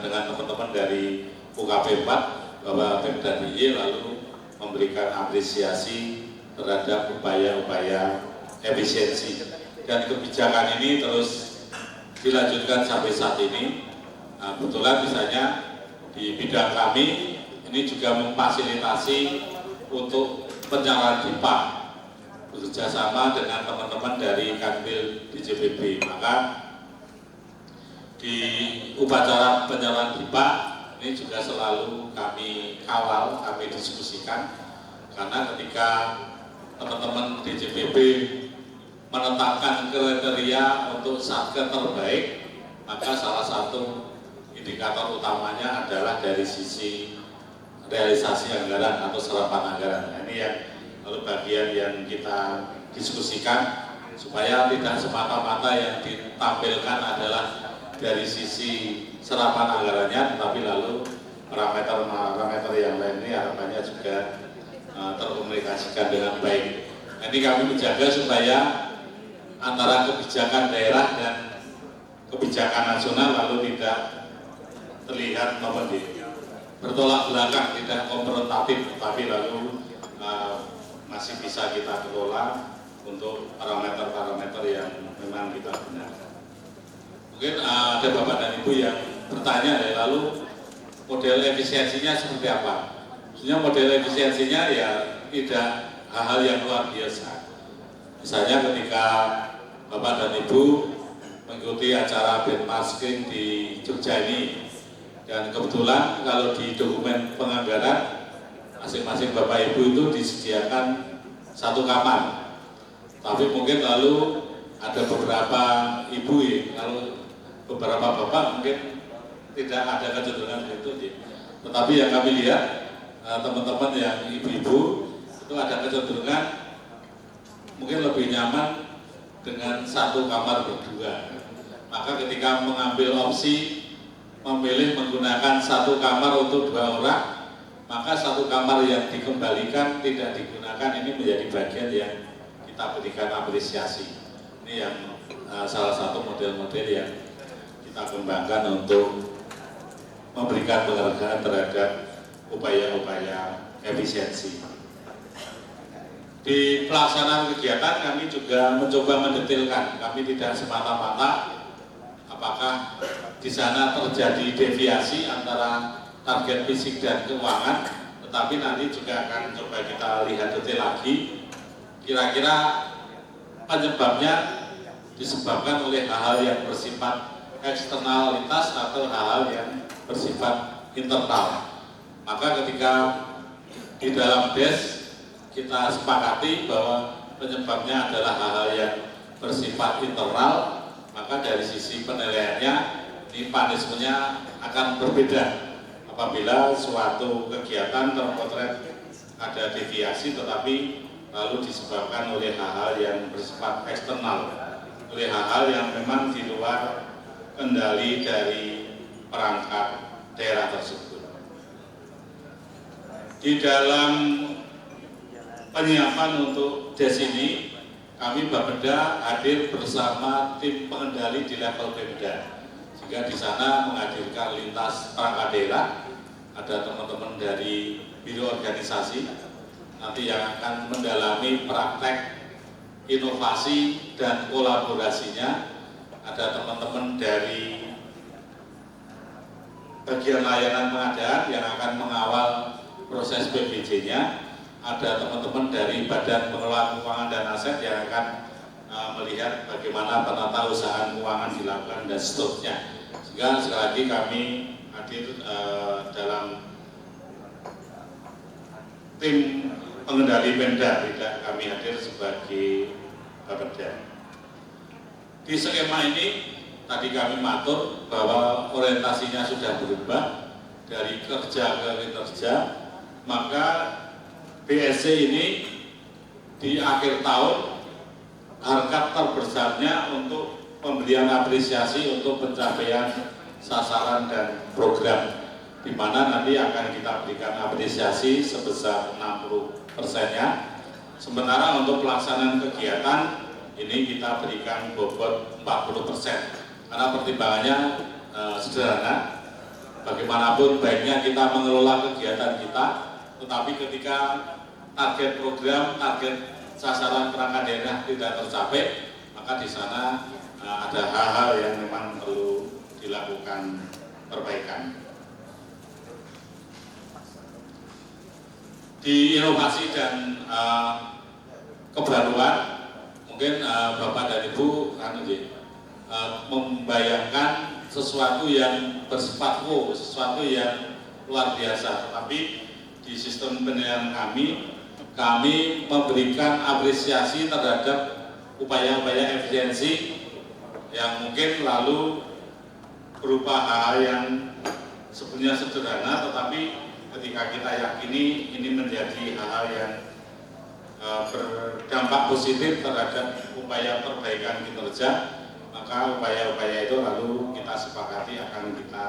dengan teman-teman dari UKP 4, Bapak Pemda DIY lalu memberikan apresiasi terhadap upaya-upaya efisiensi, dan kebijakan ini terus dilanjutkan sampai saat ini. Kebetulan misalnya di bidang kami ini juga memfasilitasi untuk penyalahan pipa bekerja sama dengan teman-teman dari Kanwil DJPB. Maka di upacara penyalahan pipa ini juga selalu kami kawal, kami diskusikan, karena ketika teman-teman DJPB menetapkan kriteria untuk satker terbaik, maka salah satu indikator utamanya adalah dari sisi realisasi anggaran atau serapan anggaran. Nah, ini yang lalu bagian yang kita diskusikan, supaya tidak semata-mata yang ditampilkan adalah dari sisi serapan anggarannya, tetapi lalu parameter-parameter yang lain ini harapannya juga terkomunikasikan dengan baik. Nah, ini kami menjaga supaya antara kebijakan daerah dan kebijakan nasional lalu tidak terlihat bertolak belakang, tidak konfrontatif, tapi lalu masih bisa kita kelola untuk parameter-parameter yang memang kita gunakan. Mungkin ada Bapak dan Ibu yang bertanya, lalu model efisiensinya seperti apa? Maksudnya model efisiensinya ya tidak hal-hal yang luar biasa. Misalnya ketika Bapak dan Ibu mengikuti acara benchmarking di Jogja ini, dan kebetulan kalau di dokumen penganggaran masing-masing Bapak Ibu itu disediakan satu kamar, tapi mungkin lalu ada beberapa ibu ya, kalau beberapa bapak mungkin tidak ada kecenderungan itu, tetapi yang kami lihat teman-teman yang ibu-ibu itu ada kecenderungan mungkin lebih nyaman dengan satu kamar berdua. Maka ketika mengambil opsi memilih menggunakan satu kamar untuk 2 orang, maka satu kamar yang dikembalikan tidak digunakan ini menjadi bagian yang kita berikan apresiasi. Ini yang salah satu model-model yang kita kembangkan untuk memberikan penghargaan terhadap upaya-upaya efisiensi. Di pelaksanaan kegiatan kami juga mencoba mendetailkan, kami tidak semata-mata apakah di sana terjadi deviasi antara target fisik dan keuangan, tetapi nanti juga akan coba kita lihat detail lagi kira-kira penyebabnya disebabkan oleh hal-hal yang bersifat eksternalitas atau hal-hal yang bersifat internal. Maka ketika di dalam DES kita sepakati bahwa penyebabnya adalah hal-hal yang bersifat internal, maka dari sisi penilaiannya ini punishment-nya akan berbeda apabila suatu kegiatan terpotret ada deviasi tetapi lalu disebabkan oleh hal-hal yang bersifat eksternal, oleh hal-hal yang memang di luar kendali dari perangkat daerah tersebut. Di dalam penyiapan untuk DES ini, kami Bapeda hadir bersama tim pengendali di level Pemda. Sehingga di sana menghadirkan lintas perangkat daerah, ada teman-teman dari biro organisasi, nanti yang akan mendalami praktek inovasi dan kolaborasinya, ada teman-teman dari bagian layanan pengadaan yang akan mengawal proses PBJ-nya, ada teman-teman dari Badan Pengelola Keuangan dan Aset yang akan melihat bagaimana penatausahaan keuangan dilakukan dan seterusnya. Sehingga sekali lagi kami hadir dalam tim pengendali Pemda, tidak kami hadir sebagai Bapeda. Di skema ini tadi kami matur bahwa orientasinya sudah berubah dari kerja ke kinerja, maka BSC ini di akhir tahun harkat terbesarnya untuk pemberian apresiasi untuk pencapaian sasaran dan program, di mana nanti akan kita berikan apresiasi sebesar 60%-nya. Sementara untuk pelaksanaan kegiatan ini kita berikan bobot 40%, karena pertimbangannya sederhana. Bagaimanapun baiknya kita mengelola kegiatan kita, tetapi ketika target program, target sasaran perangkat daerah tidak tercapai, maka di sana ada hal-hal yang memang perlu dilakukan perbaikan. Di inovasi dan kebaruan, mungkin Bapak dan Ibu membayangkan sesuatu yang bersifat wow, sesuatu yang luar biasa. Tetapi di sistem penilaian kami memberikan apresiasi terhadap upaya-upaya efisiensi yang mungkin lalu berupa hal yang sebenarnya sederhana, tetapi ketika kita yakini ini menjadi hal yang berdampak positif terhadap upaya perbaikan kinerja, maka upaya-upaya itu lalu kita sepakati akan kita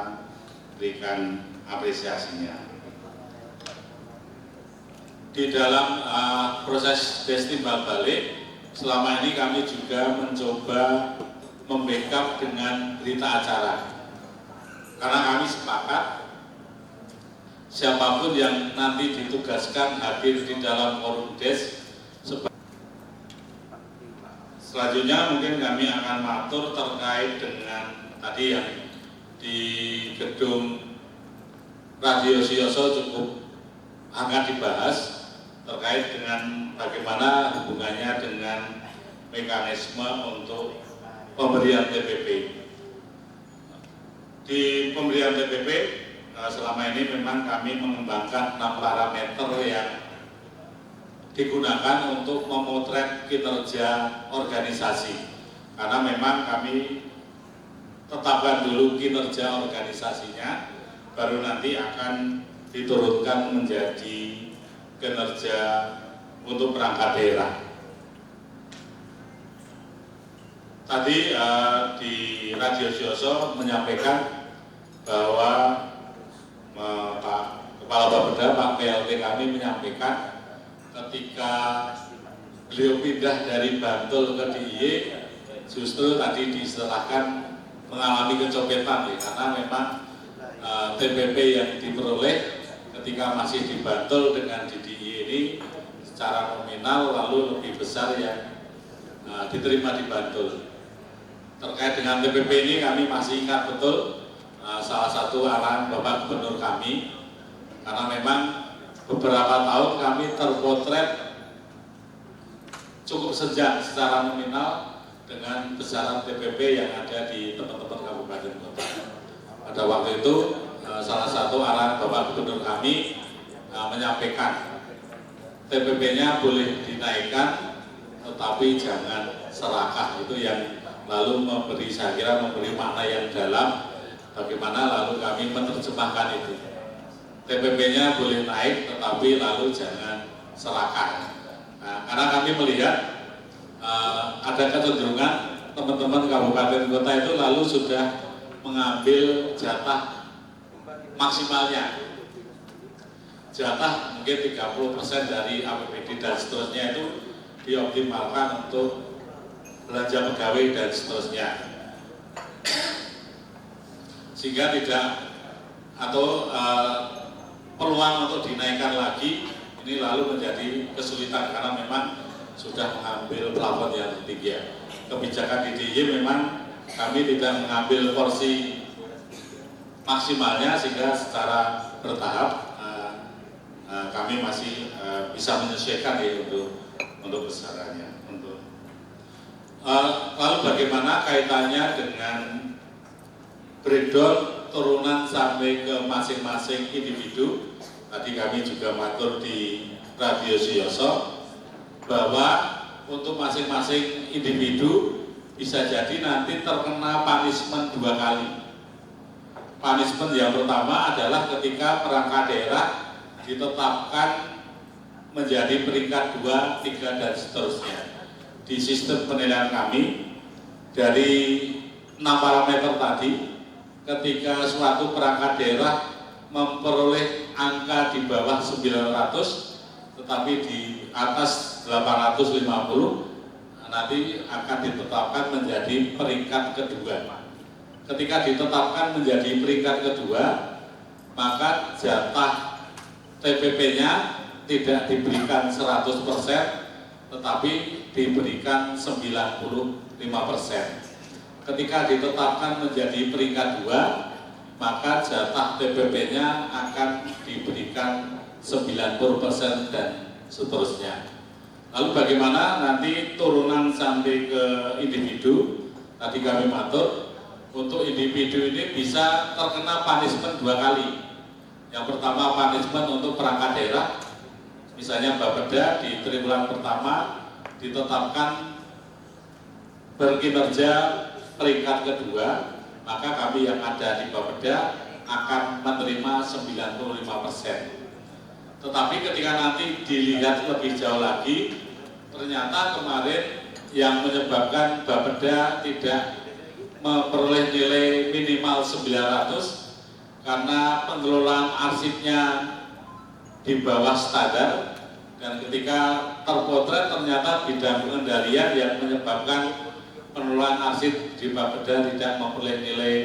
berikan apresiasinya. Di dalam proses DES timbal balik, selama ini kami juga mencoba membackup dengan berita acara, karena kami sepakat siapapun yang nanti ditugaskan hadir di dalam forum DES. Selanjutnya mungkin kami akan matur terkait dengan tadi yang di gedung Radio Sioso cukup hangat dibahas terkait dengan bagaimana hubungannya dengan mekanisme untuk pemberian TPP. Di pemberian TPP selama ini memang kami mengembangkan 6 parameter yang digunakan untuk memotret kinerja organisasi, karena memang kami tetapkan dulu kinerja organisasinya, baru nanti akan diturunkan menjadi kinerja untuk perangkat daerah. Tadi di Radio Sioso menyampaikan bahwa Pak Kepala Bapeda, Pak PLT kami menyampaikan ketika beliau pindah dari Bantul ke DIY, justru tadi diserahkan mengalami kecopetan ya, karena memang TPP yang diperoleh ketika masih di Bantul dengan di DIY ini secara nominal lalu lebih besar yang diterima di Bantul. Terkait dengan TPP ini kami masih ingat betul salah satu arahan Bapak Gubernur kami, karena memang beberapa tahun kami terpotret cukup senjang secara nominal dengan besaran TPP yang ada di teman-teman kabupaten kota. Pada waktu itu salah satu arahan Bapak Gubernur kami menyampaikan TPP-nya boleh dinaikkan, tetapi jangan serakah. Itu yang lalu saya kira memberi makna yang dalam. Bagaimana lalu kami menerjemahkan itu. TPP-nya boleh naik, tetapi lalu jangan serakah. Nah, karena kami melihat ada kecenderungan teman-teman kabupaten kota itu lalu sudah mengambil jatah maksimalnya. Jatah mungkin 30% dari APBD dan seterusnya itu dioptimalkan untuk belanja pegawai dan seterusnya. Sehingga tidak atau peluang untuk dinaikkan lagi ini lalu menjadi kesulitan karena memang sudah mengambil plafon yang tinggi. Kebijakan di DIY memang kami tidak mengambil porsi maksimalnya sehingga secara bertahap kami masih bisa menyesuaikan ya untuk besarannya. Lalu bagaimana kaitannya dengan breakdown turunan sampai ke masing-masing individu? Tadi kami juga matur di Radio Siyoso bahwa untuk masing-masing individu bisa jadi nanti terkena punishment 2 kali. Punishment yang pertama adalah ketika perangkat daerah ditetapkan menjadi peringkat 2, 3 dan seterusnya. Di sistem penilaian kami dari 6 parameter tadi, ketika suatu perangkat daerah memperoleh angka di bawah 900 tetapi di atas 850 nanti akan ditetapkan menjadi peringkat kedua. Ketika ditetapkan menjadi peringkat kedua, maka jatah TPP-nya tidak diberikan 100%, tetapi diberikan 95%. Ketika ditetapkan menjadi peringkat 2, maka jatah TPP-nya akan diberikan 90% dan seterusnya. Lalu bagaimana nanti turunan sampai ke individu? Tadi kami matur, untuk individu ini bisa terkena punishment 2 kali. Yang pertama punishment untuk perangkat daerah, misalnya Bapeda di triwulan pertama ditetapkan berkinerja peringkat kedua, maka kami yang ada di Bapeda akan menerima 95%. Tetapi ketika nanti dilihat lebih jauh lagi, ternyata kemarin yang menyebabkan Bapeda tidak memperoleh nilai minimal 900 karena pengelolaan arsipnya di bawah standar, dan ketika terpotret ternyata bidang pengendalian yang menyebabkan pengelolaan arsip di Bapeda tidak memperoleh nilai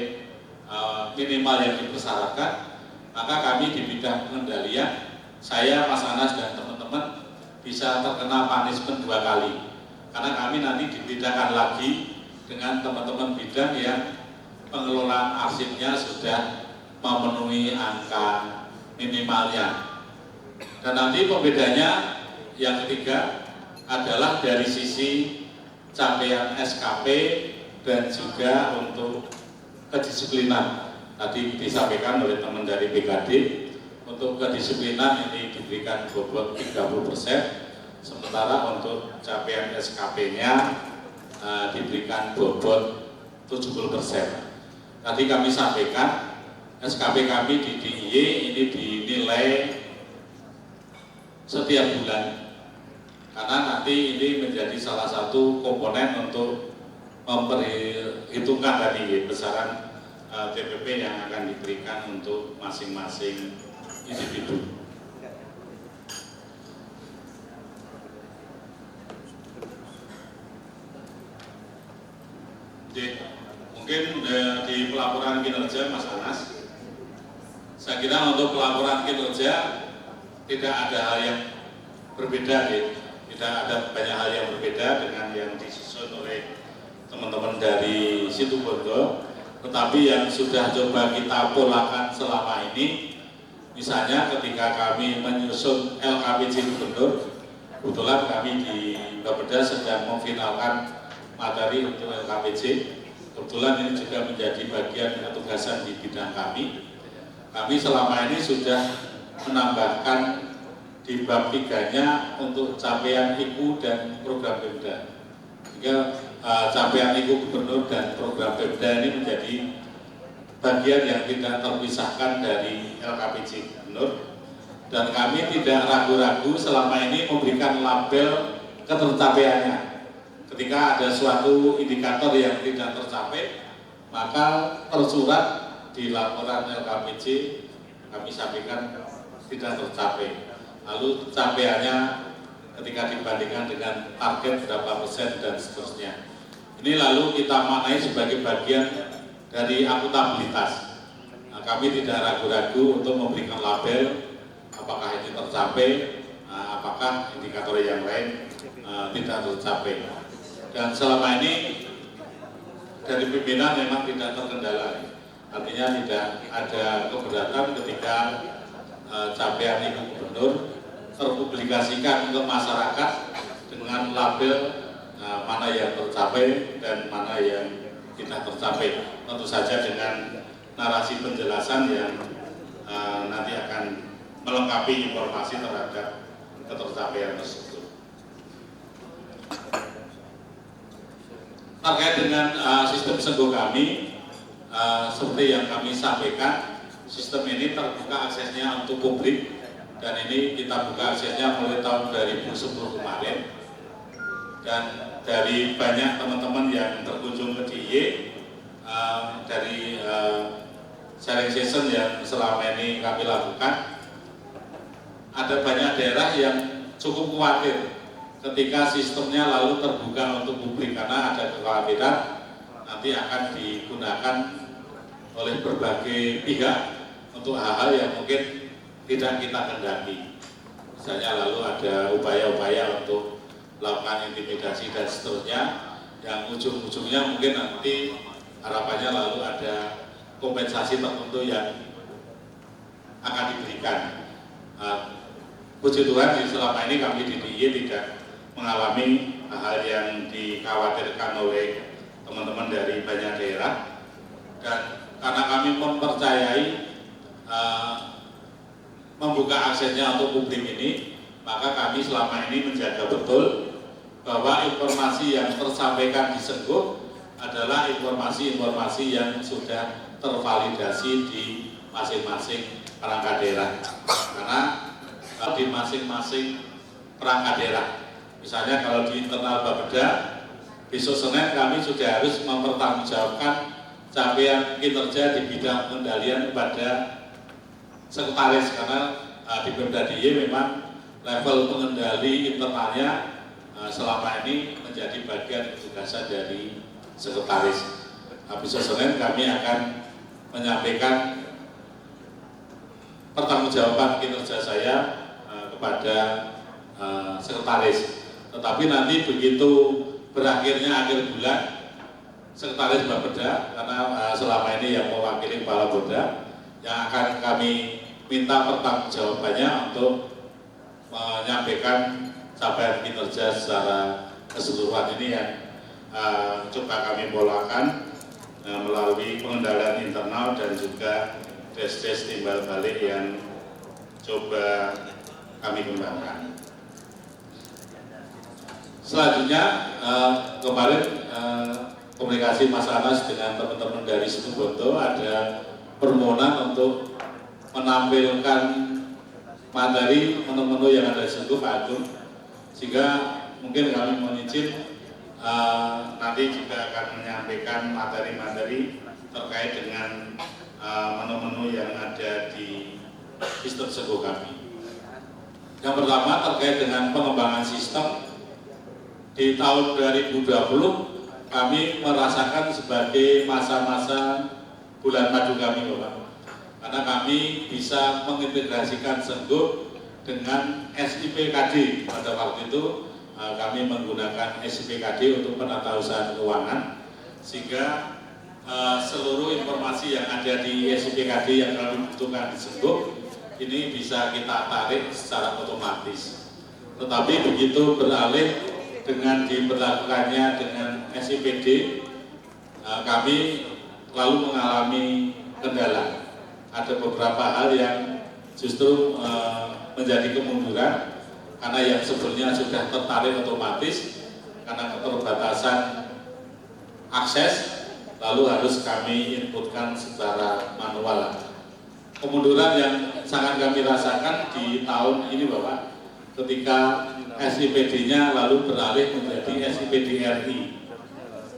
minimal yang dipersyaratkan, maka kami di bidang pengendalian, saya, Mas Anas dan teman-teman bisa terkena punishment 2 kali, karena kami nanti dibedakan lagi dengan teman-teman bidang yang pengelolaan arsipnya sudah memenuhi angka minimalnya. Dan nanti pembedanya yang ketiga adalah dari sisi capaian SKP dan juga untuk kedisiplinan. Tadi disampaikan oleh teman dari BKD, untuk kedisiplinan ini diberikan bobot 30%, sementara untuk capaian SKP-nya diberikan bobot 70%. Tadi kami sampaikan SKP kami di DIY ini dinilai setiap bulan, karena nanti ini menjadi salah satu komponen untuk memperhitungkan tadi besaran TPP yang akan diberikan untuk masing-masing individu. Mungkin di pelaporan kinerja Mas Anas, saya kira untuk pelaporan kinerja tidak ada hal yang berbeda, tidak ada banyak hal yang berbeda dengan yang disusun oleh teman-teman dari Situbondo. Tetapi yang sudah coba kita polakan selama ini, misalnya ketika kami menyusun LKPJ Gubernur, Kebetulan kami di Bapeda sedang memfinalkan materi untuk LKPJ. Kebetulan ini juga menjadi bagian petugasan di bidang kami. Kami selama ini sudah menambahkan di bab 3-nya untuk capaian IKU dan program Pemda. Sehingga capaian IKU Gubernur dan program Pemda ini menjadi bagian yang tidak terpisahkan dari LKPJ Gubernur. Dan kami tidak ragu-ragu selama ini memberikan label ketercapaiannya. Ketika ada suatu indikator yang tidak tercapai, maka tersurat di laporan LKPJ kami sampaikan tidak tercapai. Lalu capaiannya ketika dibandingkan dengan target berapa persen dan seterusnya. Ini lalu kita maknai sebagai bagian dari akuntabilitas. Nah, kami tidak ragu-ragu untuk memberikan label apakah ini tercapai, apakah indikator yang lain tidak tercapai. Dan selama ini dari pimpinan memang tidak terkendala. Artinya tidak ada keberatan ketika capaian Ibu Gubernur terpublikasikan ke masyarakat dengan label mana yang tercapai dan mana yang tidak tercapai. Tentu saja dengan narasi penjelasan yang nanti akan melengkapi informasi terhadap ketercapaian tersebut. Terkait dengan sistem Senggo kami, seperti yang kami sampaikan, sistem ini terbuka aksesnya untuk publik dan ini kita buka aksesnya mulai tahun 2010 kemarin. Dan dari banyak teman-teman yang terkunjung ke DIY, dari sharing session yang selama ini kami lakukan, ada banyak daerah yang cukup khawatir ketika sistemnya lalu terbuka untuk publik karena ada kekhawatiran nanti akan digunakan oleh berbagai pihak untuk hal-hal yang mungkin tidak kita kendaki. Misalnya lalu ada upaya-upaya untuk melakukan intimidasi dan seterusnya yang ujung-ujungnya mungkin nanti harapannya lalu ada kompensasi tertentu yang akan diberikan. Puji Tuhan selama ini kami di DIY tidak mengalami hal yang dikhawatirkan oleh teman-teman dari banyak daerah, dan karena kami mempercayai membuka aksesnya untuk publik ini, maka kami selama ini menjaga betul bahwa informasi yang tersampaikan di Senggo adalah informasi-informasi yang sudah tervalidasi di masing-masing perangkat daerah. Karena di masing-masing perangkat daerah, misalnya kalau di internal Bapeda, besok Senin kami sudah harus mempertanggungjawabkan capaian kinerja di bidang pengendalian kepada sekretaris, karena di Pemda DIY memang level pengendali internalnya selama ini menjadi bagian tugasan dari sekretaris. Besok Senin kami akan menyampaikan pertanggungjawaban kinerja saya kepada sekretaris. Tetapi nanti begitu berakhirnya akhir bulan, sekretaris Bapeda, karena selama ini yang mewakili kepala Bapeda, yang akan kami minta pertanggungjawabannya untuk menyampaikan capaian kinerja secara keseluruhan ini yang coba kami polakan melalui pengendalian internal dan juga tes timbal balik yang coba kami kembangkan. Selanjutnya kemarin komunikasi Mas Anas dengan teman-teman dari Situbondo ada permohonan untuk menampilkan materi menu-menu yang ada di situ, Pak Agung, sehingga mungkin kami mohon izin nanti juga akan menyampaikan materi-materi terkait dengan menu-menu yang ada di sistem Senggo kami. Yang pertama terkait dengan pengembangan sistem. Di tahun 2020 kami merasakan sebagai masa-masa bulan madu kami, Bapak. Karena kami bisa mengintegrasikan Senggo dengan SIPKD. Pada waktu itu kami menggunakan SIPKD untuk penatausahaan keuangan, sehingga seluruh informasi yang ada di SIPKD yang kami butuhkan di Senggo ini bisa kita tarik secara otomatis. Tetapi begitu beralih dengan diberlakukannya dengan SIPD, kami lalu mengalami kendala. Ada beberapa hal yang justru menjadi kemunduran karena yang sebelumnya sudah tertarik otomatis karena keterbatasan akses, lalu harus kami inputkan secara manual. Kemunduran yang sangat kami rasakan di tahun ini Bapak, ketika SIPD-nya lalu beralih menjadi SIPD RI,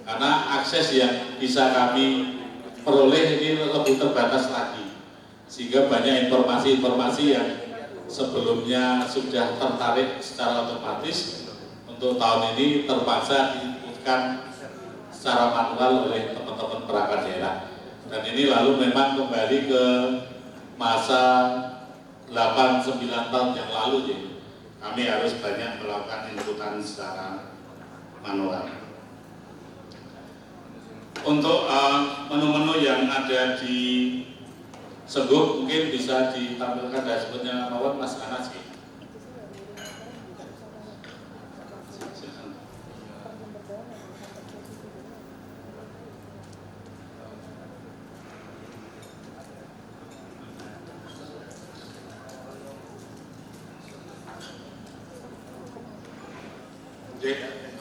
karena akses yang bisa kami peroleh ini lebih terbatas lagi, sehingga banyak informasi-informasi yang sebelumnya sudah tertarik secara otomatis untuk tahun ini terpaksa diinputkan secara manual oleh teman-teman perangkat daerah. Dan ini lalu memang kembali ke masa 8-9 tahun yang lalu, jadi kami harus banyak melakukan inputan secara manual. Untuk menu-menu yang ada di Seguh mungkin bisa ditampilkan dashboardnya mawon Mas Anas.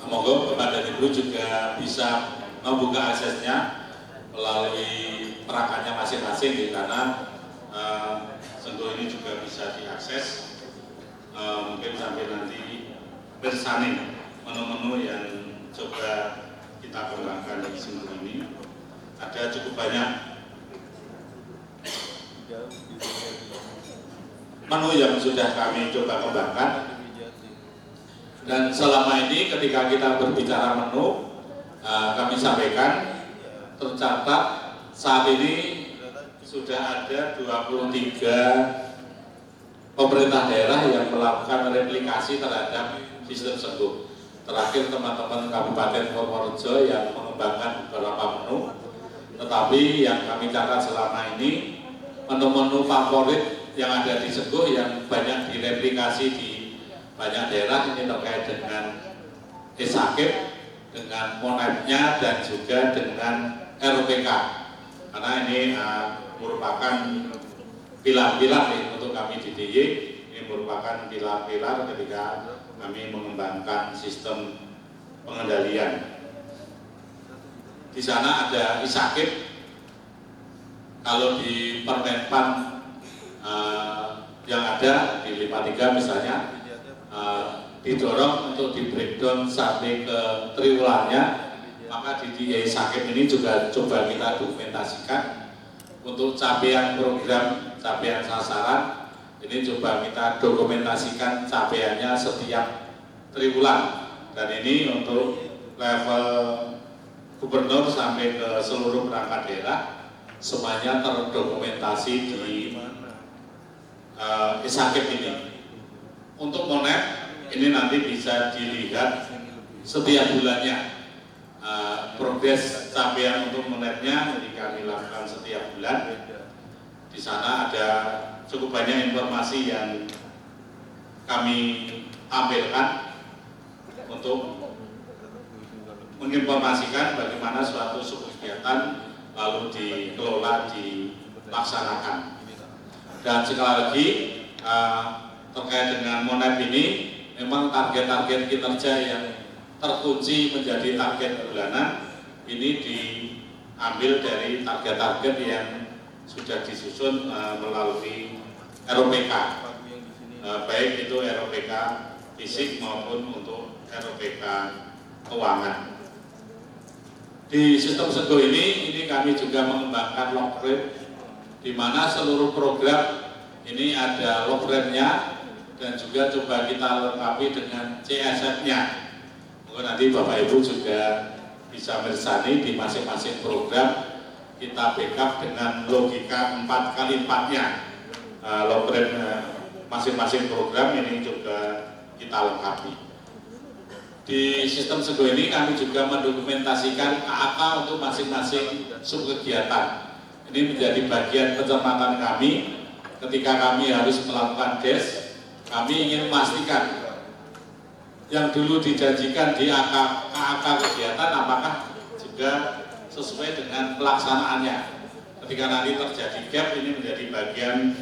Monggo Bapak dan Ibu juga bisa membuka aksesnya melalui perangkatnya masing-masing, karena Seguh ini juga bisa diakses. Mungkin sampai nanti bersani menu-menu yang coba kita kembangkan di Seguh ini ada cukup banyak menu yang sudah kami coba kembangkan. Dan selama ini ketika kita berbicara menu, kami sampaikan tercatat saat ini sudah ada 23 pemerintah daerah yang melakukan replikasi terhadap sistem Seguh. Terakhir teman-teman Kabupaten Purworejo yang mengembangkan beberapa menu, tetapi yang kami catat selama ini menu-menu favorit yang ada di Seguh yang banyak direplikasi di banyak daerah ini terkait dengan e-sakit, dengan monepnya dan juga dengan ROPK, karena ini merupakan pilar-pilar untuk kami di DIY. Ini merupakan pilar-pilar ketika kami mengembangkan sistem pengendalian. Di sana ada e-sakit. Kalau di Permenpan yang ada di 53 misalnya, didorong untuk di breakdown sampai ke triwulannya, maka di DIY sakit ini juga coba kita dokumentasikan. Untuk capaian program, capaian sasaran ini coba kita dokumentasikan capaiannya setiap triwulan, dan ini untuk level gubernur sampai ke seluruh perangkat daerah semuanya terdokumentasi di sakit ini. Untuk monep ini nanti bisa dilihat setiap bulannya, progres capaian untuk monepnya jadi kami lakukan setiap bulan. Di sana ada cukup banyak informasi yang kami tampilkan untuk menginformasikan bagaimana suatu kegiatan lalu dikelola, dilaksanakan. Dan sekali lagi terkait dengan monep ini, memang target-target kinerja yang terkunci menjadi target bulanan ini diambil dari target-target yang sudah disusun melalui ROPK, baik itu ROPK fisik maupun untuk ROPK keuangan. Di sistem Seguh ini kami juga mengembangkan log rate, di mana seluruh program ini ada log rate-nya dan juga coba kita lengkapi dengan CSF-nya. Mungkin nanti Bapak Ibu juga bisa meresani di masing-masing program kita backup dengan logika 4x4-nya. Log rate masing-masing program ini juga kita lengkapi. Di sistem Seguh ini kami juga mendokumentasikan KAK untuk masing-masing subkegiatan. Ini menjadi bagian pencermatan kami ketika kami harus melakukan DES. Kami ingin memastikan yang dulu dijanjikan di KAK kegiatan apakah juga sesuai dengan pelaksanaannya. Ketika nanti terjadi gap, ini menjadi bagian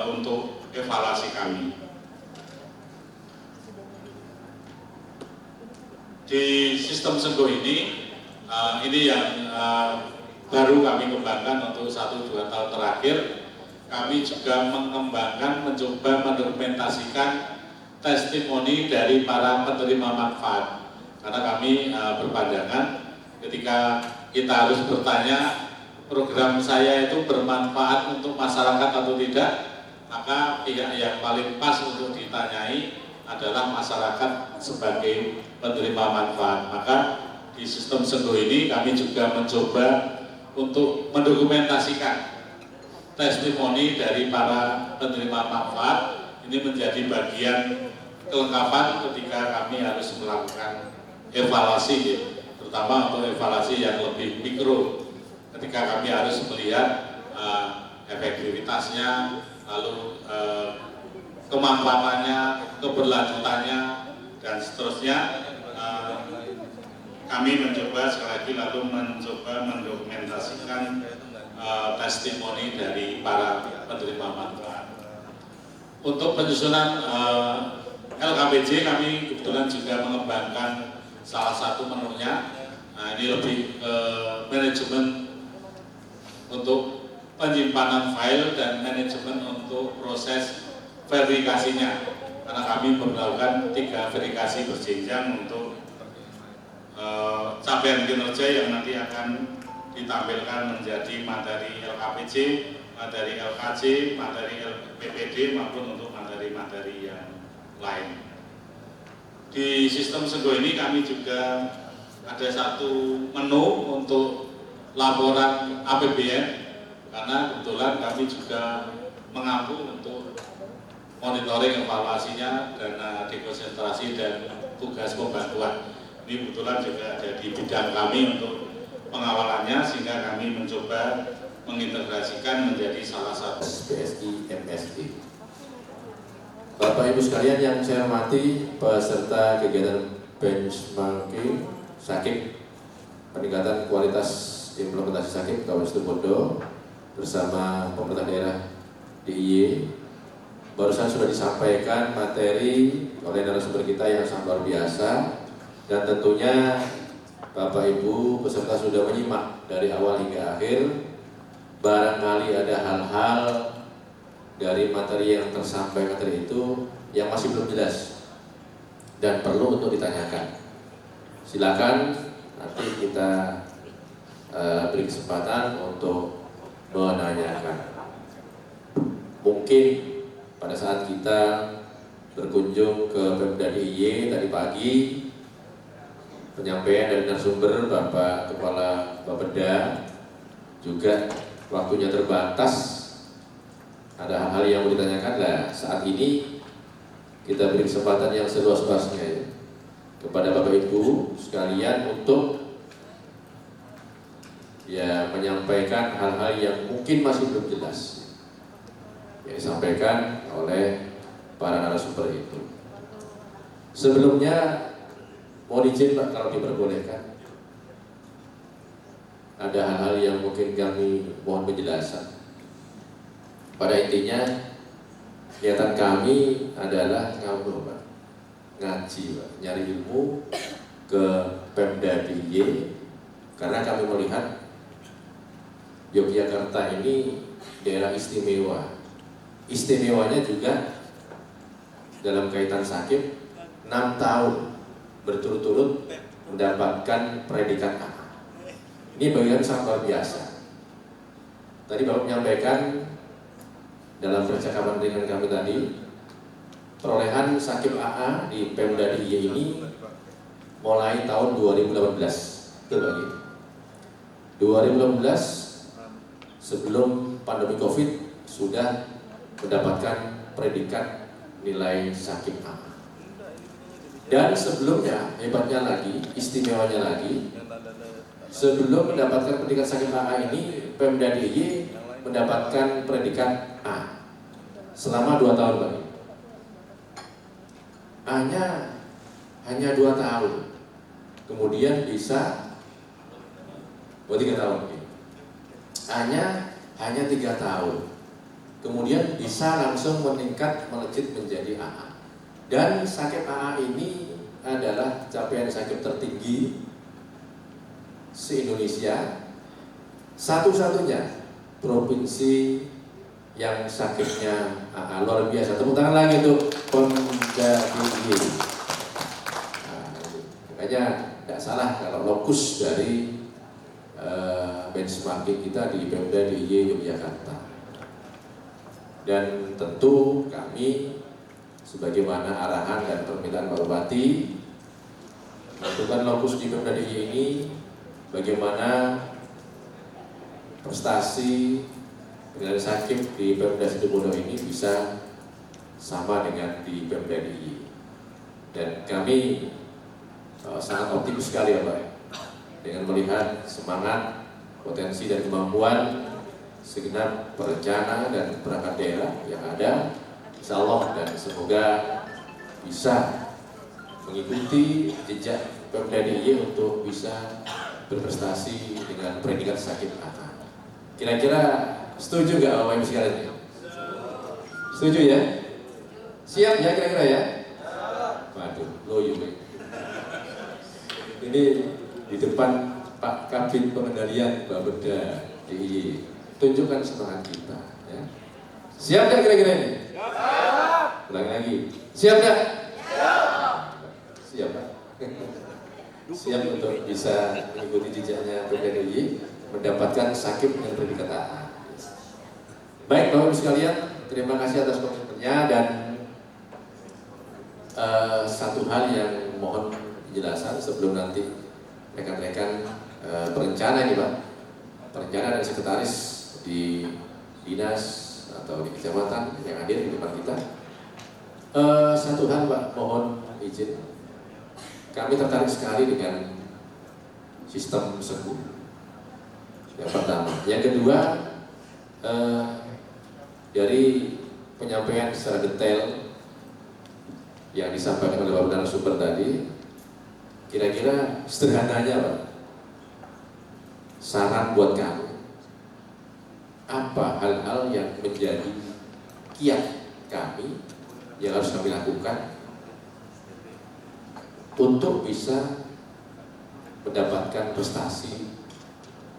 untuk evaluasi kami. Di sistem Senggo ini yang baru kami kembangkan untuk 1-2 tahun terakhir. Kami juga mengembangkan, mencoba mendokumentasikan testimoni dari para penerima manfaat. Karena kami berpandangan ketika kita harus bertanya program saya itu bermanfaat untuk masyarakat atau tidak, maka pihak yang paling pas untuk ditanyai adalah masyarakat sebagai penerima manfaat. Maka di sistem Senggo ini kami juga mencoba untuk mendokumentasikan testimoni dari para penerima manfaat. Ini menjadi bagian kelengkapan ketika kami harus melakukan evaluasi, terutama untuk evaluasi yang lebih mikro, ketika kami harus melihat efektivitasnya, lalu kemanfaatannya, keberlanjutannya, dan seterusnya. Kami mencoba sekali lagi lalu mencoba mendokumentasikan testimoni dari para penerima manfaat. Untuk penyusunan LKPJ kami kebetulan juga mengembangkan salah satu menunya. Ini lebih manajemen untuk penyimpanan file dan manajemen untuk proses verifikasinya. Karena kami melakukan 3 verifikasi berjenjang untuk capaian kinerja yang nanti akan ditampilkan menjadi materi LKPJ, materi LKJ, materi PPD maupun untuk materi-materi yang lain. Di sistem Senggo ini kami juga ada satu menu untuk laporan APBN, karena kebetulan kami juga mengampu untuk monitoring evaluasinya, dana dekonsentrasi dan tugas pembantuan. Ini kebetulan juga ada di bidang kami untuk pengawalannya, sehingga kami mencoba mengintegrasikan menjadi salah satu PSI MSI. Bapak Ibu sekalian yang saya hormati, peserta kegiatan benchmarking SAKIP, peningkatan kualitas implementasi SAKIP Kabupaten Situbondo bersama pemerintah daerah DIY. Barusan sudah disampaikan materi oleh narasumber kita yang sangat luar biasa, dan tentunya Bapak Ibu peserta sudah menyimak dari awal hingga akhir. Barangkali ada hal-hal dari materi yang tersampaikan tadi itu yang masih belum jelas dan perlu untuk ditanyakan. Silakan nanti kita beri kesempatan untuk menanyakan. Mungkin pada saat kita berkunjung ke Pemda DIY tadi pagi, penyampaian dari narasumber Bapak Kepala Bapeda juga waktunya terbatas, ada hal-hal yang mau ditanyakan lah. Saat ini kita beri kesempatan yang seluas-luasnya ya, kepada Bapak Ibu sekalian untuk ya menyampaikan hal-hal yang mungkin masih belum jelas yang disampaikan oleh para narasumber itu. Sebelumnya mohon izin Pak, kalau diperbolehkan, ada hal-hal yang mungkin kami mohon penjelasan. Pada intinya kegiatan kami adalah ngawur Pak, ngaji Pak, nyari ilmu ke Pemda DIY, karena kami melihat Yogyakarta ini daerah istimewa. Istimewanya juga dalam kaitan SAKIP 6 tahun berturut-turut mendapatkan predikat A. Ini bagian sangat luar biasa. Tadi Bapak menyampaikan dalam percakapan dengan kami tadi, perolehan SAKIP AA di Pemda DIY ini mulai tahun 2018. Betul Pak gitu. 2018 sebelum pandemi Covid sudah mendapatkan predikat nilai SAKIP AA. Dan sebelumnya, hebatnya lagi, istimewanya lagi, sebelum mendapatkan predikat SAKIP AA ini, Pemda DIY mendapatkan predikat A selama 2 tahun Pak. A-nya hanya 2 tahun, kemudian bisa 3 tahun, hanya 3 tahun, kemudian bisa langsung meningkat melejit menjadi AA. Dan sakit AA ini adalah capaian sakit tertinggi se-Indonesia, satu-satunya provinsi yang sakitnya AA. Luar biasa, tepuk tangan lagi untuk Pemda DIY. Makanya tidak salah kalau lokus dari benchmarking kita di Pemda DIY Yogyakarta. Dan tentu kami sebagaimana arahan dan permintaan Pak Bupati menentukan lokus di Pemda DIY ini bagaimana prestasi pengendalian sakit di Pemda Situbondo ini bisa sama dengan di Pemda DIY. Dan kami sangat optimis sekali ya Pak, dengan melihat semangat, potensi dan kemampuan segenap perencana dan perangkat daerah yang ada, insya Allah, dan semoga bisa mengikuti jejak Pemda DIY untuk bisa berprestasi dengan predikat sakit AA. Kira-kira setuju nggak Bapak Ibu sekalian? Setuju ya? Siap ya kira-kira ya? Waduh, loyo. Ini di depan Pak Kabid Pengendalian Bapeda DIY, tunjukkan semangat kita ya. Siap nggak kira-kira ini? Siap. Ulangi lagi, siap nggak? Siap. Siap Pak. Siap untuk bisa mengikuti jejaknya Pemda DIY, mendapatkan sakit dengan predikat AA. Baik Bapak Ibu sekalian, terima kasih atas komentarnya. Dan satu hal yang mohon penjelasan sebelum nanti rekan-rekan perencana ini Pak, perencana dan sekretaris di dinas atau di kecamatan yang hadir di depan kita. Satu hal Pak, mohon izin, kami tertarik sekali dengan sistem SEGU. Yang pertama, yang kedua, dari penyampaian secara detail yang disampaikan oleh Bapak narasumber tadi, kira-kira sederhananya Pak, saran buat kami, apa hal-hal yang menjadi kiat kami yang harus kami lakukan untuk bisa mendapatkan prestasi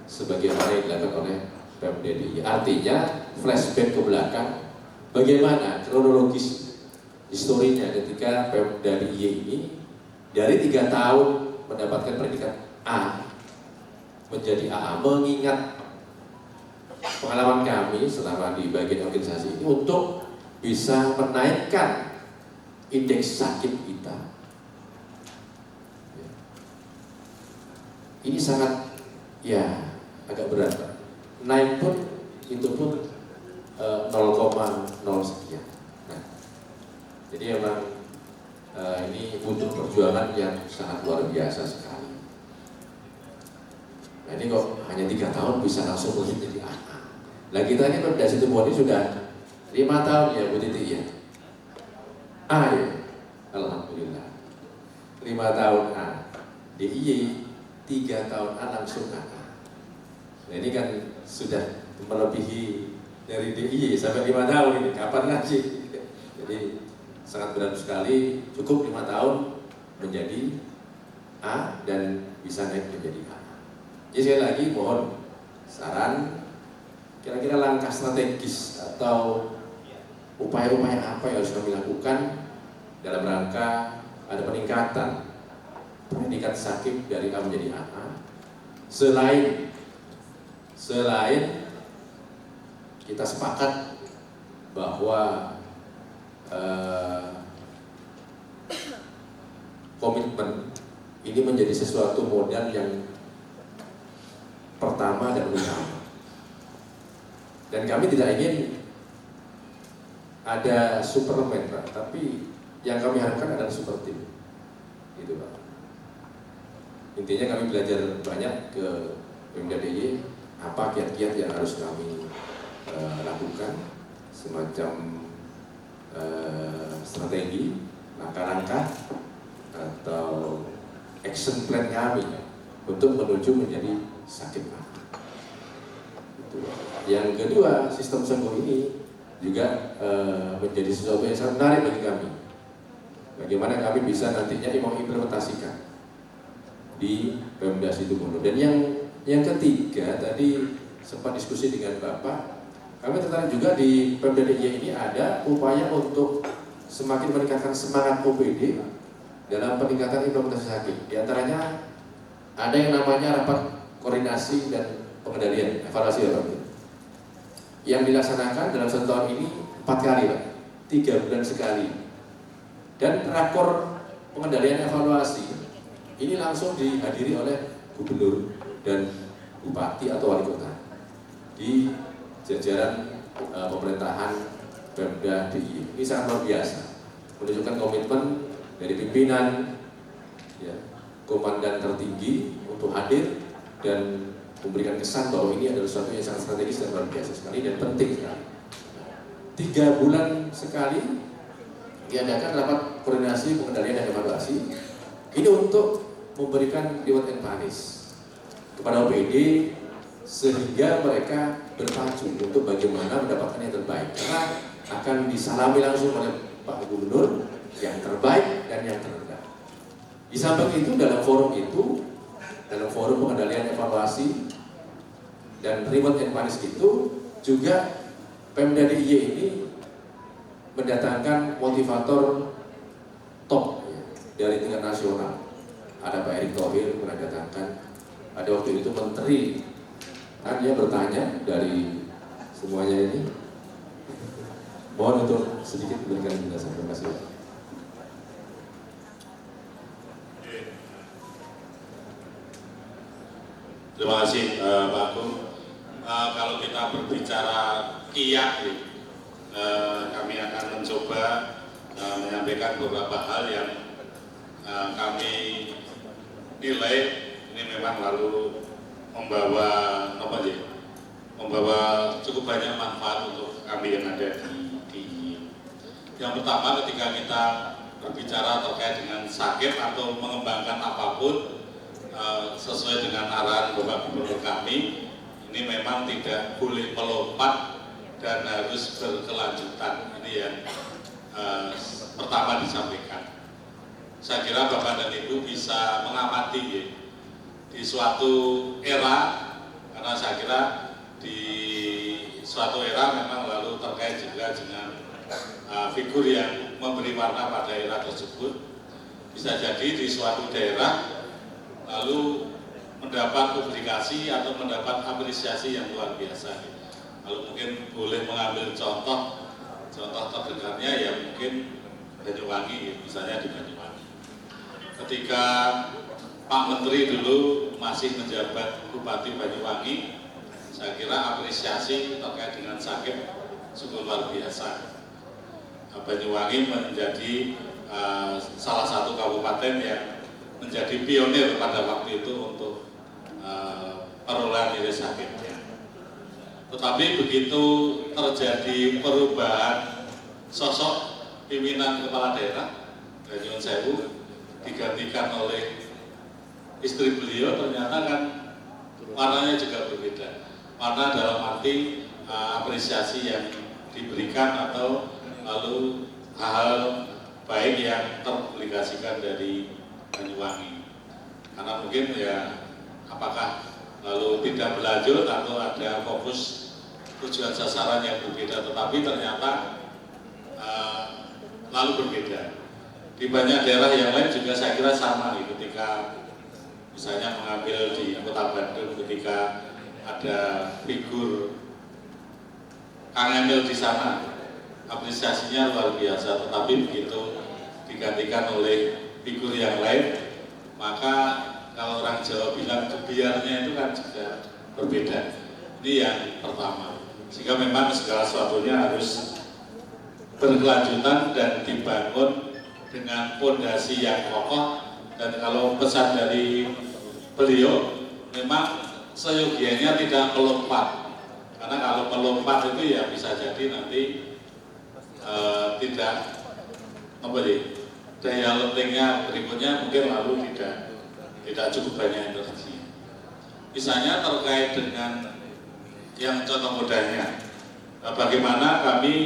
sebagaimana yang dilakukan oleh Pemda DIY. Artinya flashback ke belakang, bagaimana kronologis historinya ketika Pemda DIY ini dari 3 tahun mendapatkan predikat A menjadi AA, mengingat pengalaman kami selama di bagian organisasi ini untuk bisa menaikkan indeks sakit kita. Ini sangat ya agak berat Pak. Naik pun itu pun 0,0 sekian. Nah, jadi memang ini butuh perjuangan yang sangat luar biasa sekali. Nah ini kok hanya 3 tahun bisa langsung menjadi AA. Nah kita ini Pemda Situbondo sudah 5 tahun ya Bu Titi ya. A ya, alhamdulillah. 5 tahun A, DIY 3 tahun A langsung AA. Nah ini kan sudah melebihi dari DIY sampai 5 tahun ini, kapan lagi? Jadi sangat berat sekali, cukup 5 tahun menjadi A dan bisa naik menjadi A. Jadi sekali lagi mohon saran, kira-kira langkah strategis atau upaya-upaya apa yang harus kami lakukan dalam rangka ada peningkatan predikat sakit dari A menjadi AA, selain kita sepakat bahwa komitmen ini menjadi sesuatu modal yang pertama dan utama. Dan kami tidak ingin ada Superman Pak, tapi yang kami harapkan adalah super team, gitu Pak. Intinya kami belajar banyak ke Pemda DIY, apa kiat-kiat yang harus kami lakukan, semacam strategi, langkah-langkah atau action plan kami untuk menuju menjadi sakit mati. Yang kedua, sistem sembuh ini juga menjadi sesuatu yang sangat menarik bagi kami. Bagaimana kami bisa nantinya mengimplementasikan di Pemda Situbondo. Dan yang ketiga, tadi sempat diskusi dengan Bapak, kami tertarik juga di Pemda DIY ini ada upaya untuk semakin meningkatkan semangat OPD dalam peningkatan implementasi sakit. Di antaranya ada yang namanya rapat koordinasi dan pengendalian, evaluasi ya Pak, yang dilaksanakan dalam 1 tahun ini 4 kali Pak, 3 bulan sekali. Dan rakor pengendalian evaluasi ini langsung dihadiri oleh gubernur dan bupati atau wali kota di jajaran pemerintahan Pemda DIY. Ini sangat luar biasa, menunjukkan komitmen dari pimpinan, ya, komandan tertinggi untuk hadir dan memberikan kesan bahwa ini adalah sesuatu yang sangat strategis dan luar biasa sekali dan penting sekali. 3 bulan sekali diadakan rapat koordinasi pengendalian dan evaluasi. Ini untuk memberikan reward and punish kepada OPD sehingga mereka berpacu untuk bagaimana mendapatkan yang terbaik, karena akan disalami langsung oleh Pak Gubernur yang terbaik dan yang terendah. Di samping itu, dalam forum pengendalian evaluasi dan reward and punish itu juga Pemda DIY ini mendatangkan motivator top dari tingkat nasional. Ada Pak Erick Thohir mendatangkan, ada waktu itu menteri, kan dia bertanya dari semuanya ini. Mohon untuk sedikit memberikan penjelasan. Terima kasih. Terima kasih Pak Agung. Kalau kita berbicara kiat, kami akan mencoba menyampaikan beberapa hal yang kami nilai ini memang lalu membawa cukup banyak manfaat untuk kami yang ada di yang pertama, ketika kita berbicara terkait dengan sakit atau mengembangkan apapun sesuai dengan arahan Bapak Gubernur kami, ini memang tidak boleh melompat dan harus berkelanjutan. Ini yang pertama disampaikan. Saya kira Bapak dan Ibu bisa mengamati ya, di suatu era, karena saya kira di suatu era memang lalu terkait juga dengan figur yang memberi warna pada era tersebut. Bisa jadi di suatu daerah lalu mendapat publikasi atau mendapat apresiasi yang luar biasa. Kalau mungkin boleh mengambil contoh terdekatnya ya mungkin Banyuwangi, misalnya di Banyuwangi. Ketika Pak Menteri dulu masih menjabat Bupati Banyuwangi, saya kira apresiasi terkait dengan sakit sungguh luar biasa. Banyuwangi menjadi salah satu kabupaten yang menjadi pionir pada waktu itu untuk perolehan nilai sakitnya. Tetapi begitu terjadi perubahan sosok pimpinan kepala daerah, Nyuwun Sewu, digantikan oleh istri beliau, ternyata kan warnanya juga berbeda. Warna dalam arti apresiasi yang diberikan atau lalu hal-hal baik yang terpublikasikan dari Banyuwangi. Karena mungkin ya apakah lalu tidak berlanjut atau ada fokus tujuan sasaran yang berbeda, tetapi ternyata lalu berbeda. Di banyak daerah yang lain juga saya kira sama nih, ketika misalnya mengambil di Kota Bandung, ketika ada figur Kang Emil di sana, apresiasinya luar biasa, tetapi begitu digantikan oleh figur yang lain, maka kalau orang Jawa bilang kebiarnya itu kan juga berbeda. Ini yang pertama. Sehingga memang segala sesuatunya harus berkelanjutan dan dibangun dengan fondasi yang kokoh. Dan kalau pesan dari beliau, memang seyogianya tidak melompat, karena kalau melompat itu ya bisa jadi nanti tidak daya lentingnya berikutnya mungkin lalu tidak cukup banyak energi. Misalnya terkait dengan yang contoh mudahnya, bagaimana kami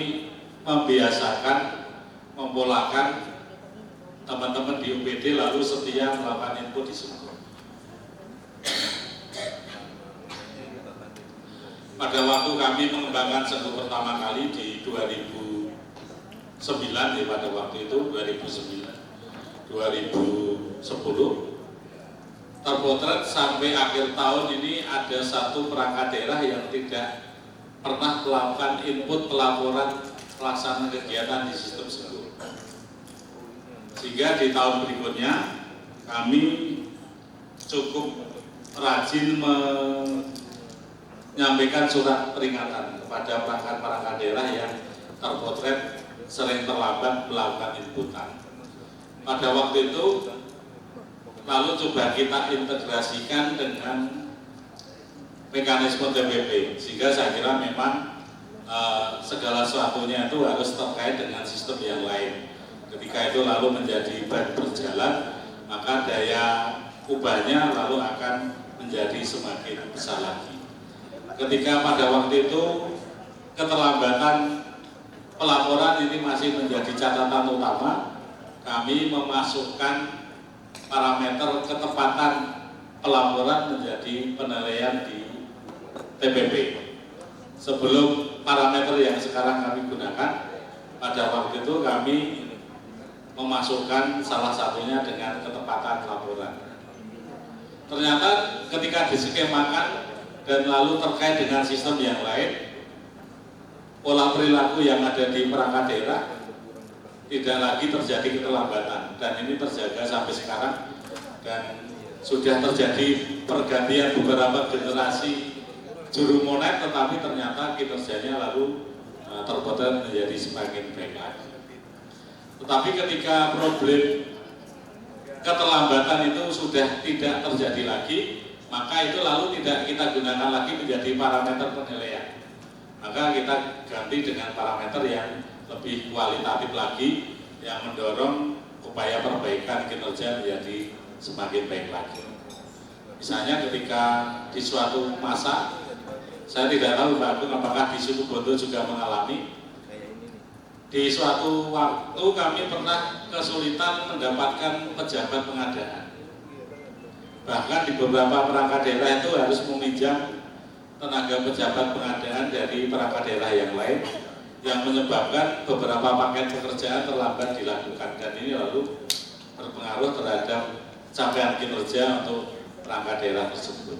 membiasakan, mempolakan teman-teman di UPD lalu setia melakukan input di Sungguh. Pada waktu kami mengembangkan Sungguh pertama kali di 2009, pada waktu itu 2010, terpotret sampai akhir tahun ini ada satu perangkat daerah yang tidak pernah melakukan input pelaporan pelaksanaan kegiatan di sistem Sungguh. Sehingga di tahun berikutnya kami cukup rajin menyampaikan surat peringatan kepada perangkat daerah yang terpotret sering terlambat melakukan inputan. Pada waktu itu lalu coba kita integrasikan dengan mekanisme TPP, sehingga saya kira memang segala sesuatunya itu harus terkait dengan sistem yang lain. Ketika itu lalu menjadi ban berjalan, maka daya ubahnya lalu akan menjadi semakin besar lagi. Ketika pada waktu itu keterlambatan pelaporan ini masih menjadi catatan utama, kami memasukkan parameter ketepatan pelaporan menjadi penilaian di TPP. Sebelum parameter yang sekarang kami gunakan, pada waktu itu kami memasukkan salah satunya dengan ketepatan laporan. Ternyata ketika diskemakan dan lalu terkait dengan sistem yang lain, pola perilaku yang ada di perangkat daerah tidak lagi terjadi keterlambatan, dan ini terjaga sampai sekarang, dan sudah terjadi pergantian beberapa generasi juru monet, tetapi ternyata kinerjanya lalu terpotret menjadi semakin baik lagi. Tetapi ketika problem keterlambatan itu sudah tidak terjadi lagi, maka itu lalu tidak kita gunakan lagi menjadi parameter penilaian. Maka kita ganti dengan parameter yang lebih kualitatif lagi, yang mendorong upaya perbaikan kinerja menjadi semakin baik lagi. Misalnya ketika di suatu masa, saya tidak tahu Pak Agung apakah di Situ Bondo juga mengalami, di suatu waktu kami pernah kesulitan mendapatkan pejabat pengadaan. Bahkan di beberapa perangkat daerah itu harus meminjam tenaga pejabat pengadaan dari perangkat daerah yang lain, yang menyebabkan beberapa paket pekerjaan terlambat dilakukan, dan ini lalu berpengaruh terhadap capaian kinerja untuk perangkat daerah tersebut.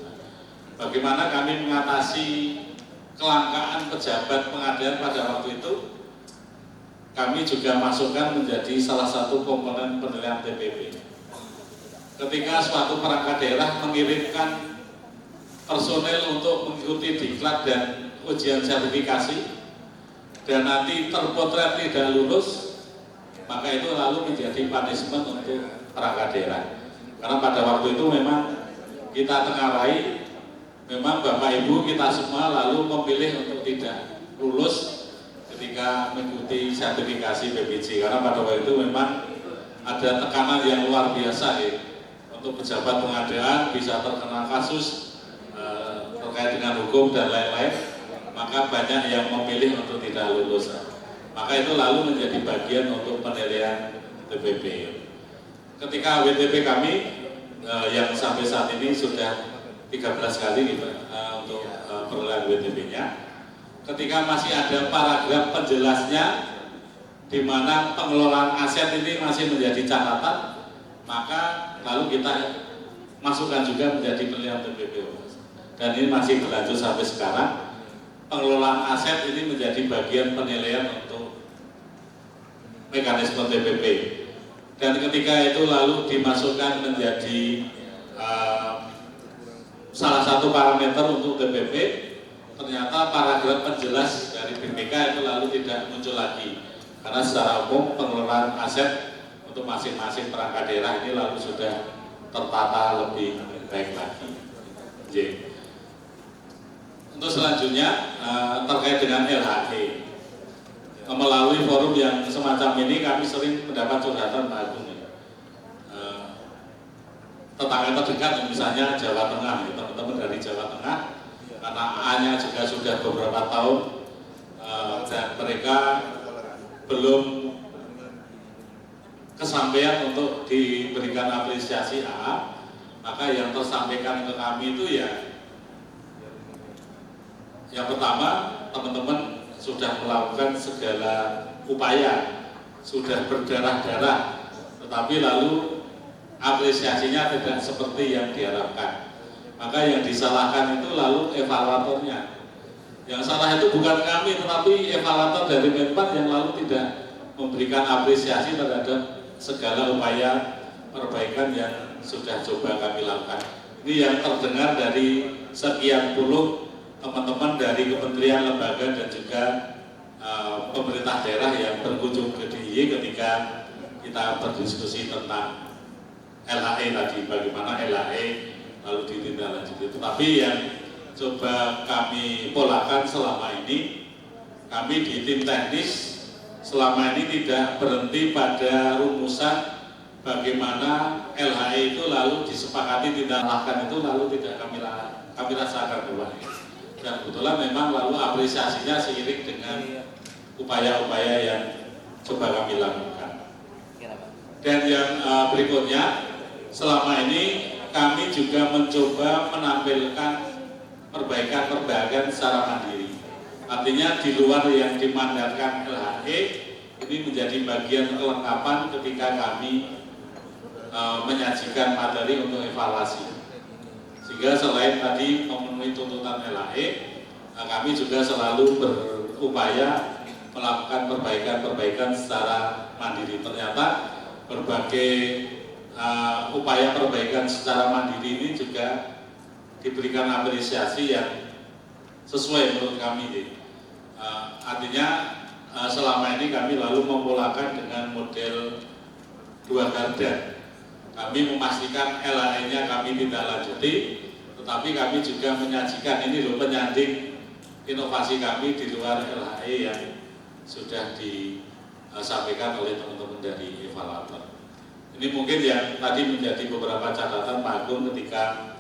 Bagaimana kami mengatasi kelangkaan pejabat pengadaan pada waktu itu? Kami juga masukkan menjadi salah satu komponen penilaian TPP. Ketika suatu perangkat daerah mengirimkan personel untuk mengikuti diklat dan ujian sertifikasi, dan nanti terpotret tidak lulus, maka itu lalu menjadi punishment untuk perangkat daerah. Karena pada waktu itu memang kita tengarai, memang Bapak Ibu kita semua lalu memilih untuk tidak lulus ketika mengikuti sertifikasi BPJ, karena pada waktu itu memang ada tekanan yang luar biasa untuk pejabat pengadaan bisa terkena kasus terkait dengan hukum dan lain-lain, maka banyak yang memilih untuk tidak lulus. Maka itu lalu menjadi bagian untuk penilaian TPP. Ketika WTP kami yang sampai saat ini sudah 13 kali untuk penilaian WTP-nya. Ketika masih ada paragraf penjelasnya di mana pengelolaan aset ini masih menjadi catatan, maka lalu kita masukkan juga menjadi penilaian TPP. Dan ini masih berlanjut sampai sekarang. Pengelolaan aset ini menjadi bagian penilaian untuk mekanisme TPP. Dan ketika itu lalu dimasukkan menjadi salah satu parameter untuk TPP, ternyata paragraf penjelas dari BPK itu lalu tidak muncul lagi, karena secara umum pengelolaan aset untuk masing-masing perangkat daerah ini lalu sudah tertata lebih baik lagi. J. Untuk selanjutnya terkait dengan LHE. melalui forum yang semacam ini kami sering mendapat curhatan Pak Agung. Tetangga terdekat misalnya Jawa Tengah, teman-teman dari Jawa Tengah, karena A-nya juga sudah beberapa tahun dan mereka belum kesampaian untuk diberikan apresiasi A, maka yang tersampaikan ke kami itu ya yang pertama, teman-teman sudah melakukan segala upaya, sudah berdarah-darah, tetapi lalu apresiasinya tidak seperti yang diharapkan. Maka yang disalahkan itu lalu evaluatornya. Yang salah itu bukan kami, tetapi evaluator dari Menpan yang lalu tidak memberikan apresiasi terhadap segala upaya perbaikan yang sudah coba kami lakukan. Ini yang terdengar dari sekian puluh teman-teman dari kementerian, lembaga dan juga pemerintah daerah yang berkunjung ke DIY ketika kita berdiskusi tentang LHE tadi, bagaimana LHE lalu ditindaklanjuti. Tetapi yang coba kami polakan selama ini, kami di tim teknis selama ini tidak berhenti pada rumusan bagaimana LHE itu lalu disepakati tindakan itu lalu tidak kami rasakan bahwa dan kebetulan memang lalu apresiasinya seiring dengan upaya-upaya yang coba kami lakukan. Dan yang berikutnya, selama ini kami juga mencoba menampilkan perbaikan-perbaikan secara mandiri. Artinya di luar yang dimandatkan LHE, ini menjadi bagian kelengkapan ketika kami menyajikan materi untuk evaluasi. Sehingga selain tadi memenuhi tuntutan LHE, kami juga selalu berupaya melakukan perbaikan-perbaikan secara mandiri. Ternyata berbagai upaya perbaikan secara mandiri ini juga diberikan apresiasi yang sesuai menurut kami. Artinya selama ini kami lalu memulakan dengan model 2 garda. Kami memastikan LHE-nya kami tidak lanjuti, tetapi kami juga menyajikan ini loh penyanding inovasi kami di luar LHE yang sudah disampaikan oleh teman-teman dari evaluator. Ini mungkin yang tadi menjadi beberapa catatan Pak Agung ketika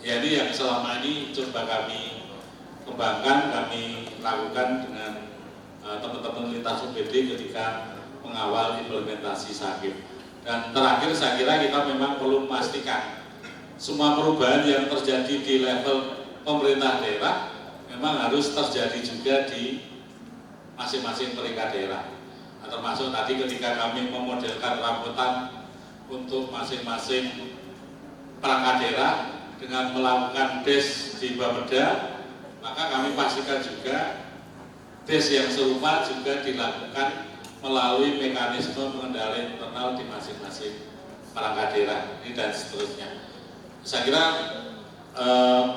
ya ini yang selama ini coba kami kembangkan, kami lakukan dengan teman-teman lintas UPD ketika mengawal implementasi SAKIP. Dan terakhir saya kira kita memang perlu memastikan semua perubahan yang terjadi di level pemerintah daerah memang harus terjadi juga di masing-masing peringkat daerah. Termasuk tadi ketika kami memodelkan rambutan untuk masing-masing perangkat daerah dengan melakukan des di Bapeda, maka kami pastikan juga des yang serupa juga dilakukan melalui mekanisme pengendalian internal di masing-masing perangkat daerah ini dan seterusnya. Saya kira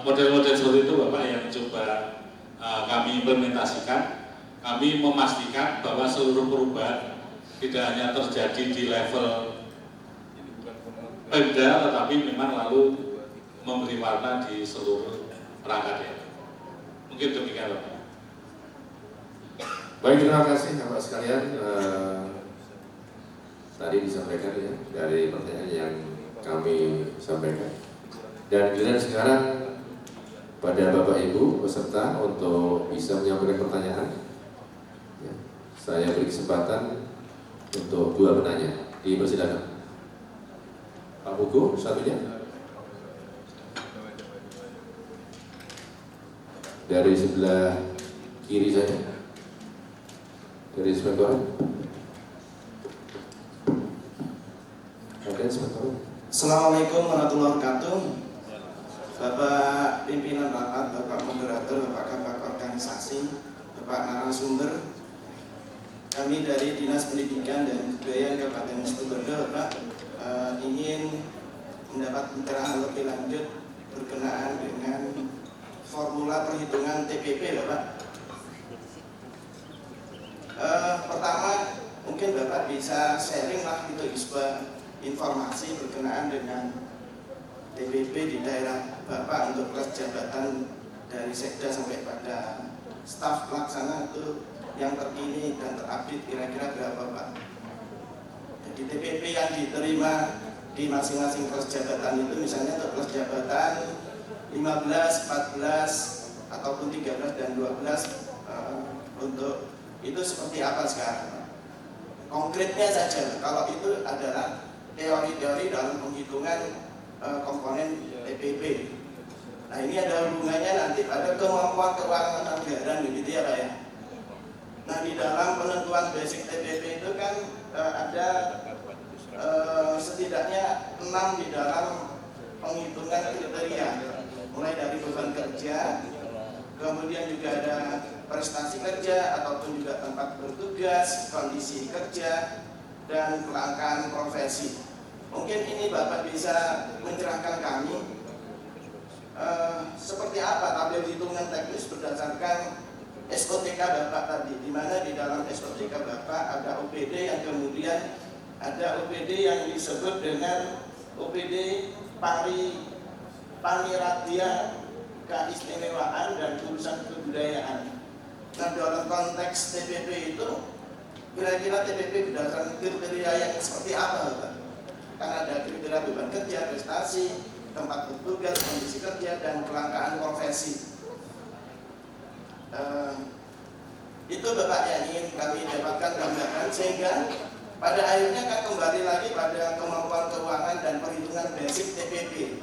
model-model seperti itu Bapak yang coba kami implementasikan. Kami memastikan bahwa seluruh perubahan tidak hanya terjadi di level Pemda, tetapi memang lalu memberi warna di seluruh perangkat daerah. Mungkin demikian Bapak. Baik, terima kasih Bapak sekalian. Tadi disampaikan ya dari pertanyaan yang kami sampaikan. Dan giliran sekarang pada Bapak Ibu peserta untuk bisa menyampaikan pertanyaan. Ya, saya beri kesempatan untuk 2 penanya. Dipersilakan. Pak Pugu, satunya. Dari sebelah kiri saya. Dari Inspektorat. Ada Inspektorat. Assalamualaikum warahmatullahi wabarakatuh. Bapak pimpinan rapat, Bapak moderator, Bapak Kabak organisasi, Bapak narasumber, kami dari Dinas Pendidikan dan Kebudayaan Kabupaten Situbondo, Bapak ingin mendapat pencerahan lebih lanjut berkenaan dengan formula perhitungan TPP, Bapak. Pertama, mungkin Bapak bisa sharing lah gitu sebuah informasi berkenaan dengan TPP di daerah Bapak untuk kelas jabatan dari sekda sampai pada staf pelaksana itu yang terkini dan terupdate kira-kira berapa Pak? Jadi TPP yang diterima di masing-masing kelas jabatan itu misalnya untuk kelas jabatan 15, 14 ataupun 13 dan 12 untuk itu seperti apa sekarang? Konkretnya saja, kalau itu adalah teori-teori dalam penghitungan komponen TPP. Nah ini ada hubungannya nanti pada kemampuan keuangan anggaran begitu ya Pak ya. Nah di dalam penentuan basic TPP itu kan ada setidaknya 6 di dalam penghitungan kriteria, mulai dari beban kerja, kemudian juga ada prestasi kerja ataupun juga tempat bertugas, kondisi kerja, dan kelangkaan profesi. Mungkin ini Bapak bisa mencerahkan kami seperti apa tabel hitungan teknis berdasarkan SOTK Bapak tadi, di mana di dalam SOTK Bapak ada OPD yang kemudian ada OPD yang disebut dengan OPD Paniradia Keistimewaan dan Urusan Kebudayaan. Nah dalam konteks TPP itu kira-kira TPP berdasarkan kriteria yang seperti apa Bapak? Karena ada kriteria beban kerja, prestasi, tempat bertugas, kondisi kerja, dan kelangkaan profesi. Itu Bapak yang ingin kami dapatkan gambaran, sehingga pada akhirnya kan kembali lagi pada kemampuan keuangan dan perhitungan basic TPP.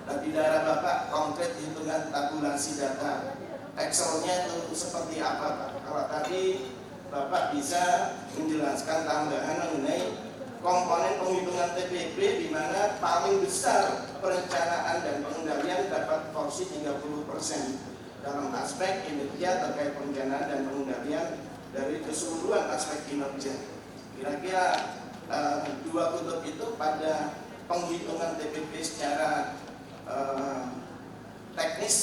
Dan di daerah Bapak konkret hitungan tabulasi data Excel-nya itu seperti apa Pak? Kalau tadi Bapak bisa menjelaskan tambahan mengenai komponen penghitungan TPP di mana paling besar perencanaan dan pengendalian dapat porsi 30% dalam aspek kinerja terkait perencanaan dan pengendalian dari keseluruhan aspek kinerja. Kira-kira dua kutub itu pada penghitungan TPP secara teknis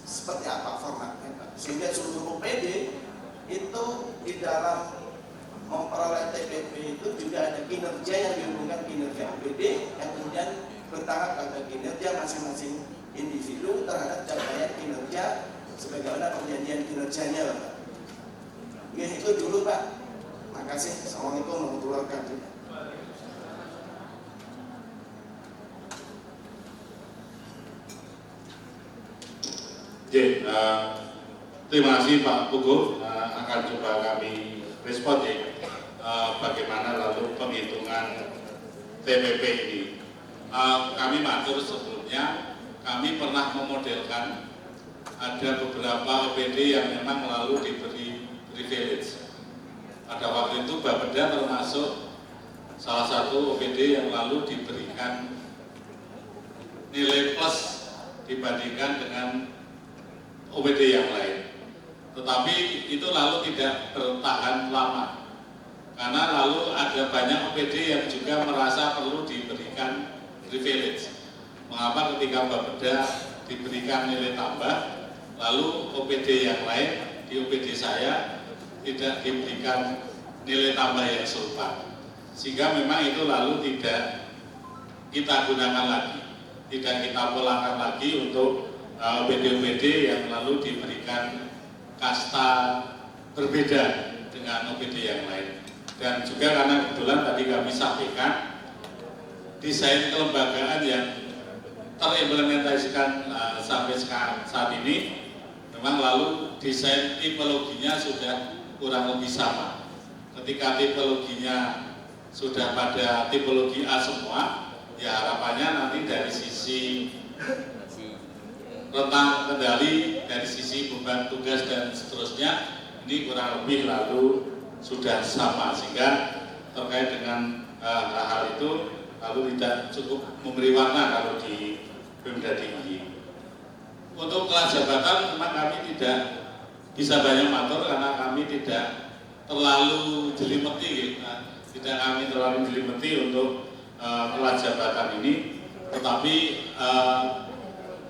seperti apa formatnya Pak? Sehingga seluruh OPD itu di dalam memperoleh TPP itu juga ada kinerja yang dihubungkan kinerja OPD yang kemudian bertahap pada kinerja masing-masing individu terhadap capaian kinerja sebagaimana perjanjian kinerjanya Pak. Ya, itu dulu Pak. Makasih. Assalamualaikum warahmatullahi wabarakatuh. Terima kasih Pak Pugu. Akan coba kami respon bagaimana lalu penghitungan TPP ini. Kami matur sebelumnya, kami pernah memodelkan ada beberapa OPD yang memang lalu diberi privilege. Pada waktu itu Bapeda termasuk salah satu OPD yang lalu diberikan nilai plus dibandingkan dengan OPD yang lain. Tetapi itu lalu tidak bertahan lama, karena lalu ada banyak OPD yang juga merasa perlu diberikan privilege. Mengapa ketika Bapeda diberikan nilai tambah, lalu OPD yang lain di OPD saya tidak diberikan nilai tambah yang serupa, sehingga memang itu lalu tidak kita gunakan lagi, tidak kita pulangkan lagi untuk OPD-OPD yang lalu diberikan kasta berbeda dengan OPD yang lain. Dan juga karena kebetulan tadi kami sampaikan desain kelembagaan yang terimplementasikan sampai saat ini memang lalu desain tipologinya sudah kurang lebih sama. Ketika tipologinya sudah pada tipologi A semua, ya harapannya nanti dari sisi rentang kendali, dari sisi beban tugas dan seterusnya ini kurang lebih lalu sudah sama, sehingga terkait dengan hal itu lalu tidak cukup memberi warna kalau di Pemda Tinggi. Untuk kelas jabatan memang kami tidak bisa banyak matur karena kami tidak terlalu jelimeti, tidak kami terlalu jelimeti untuk kelas jabatan ini, tetapi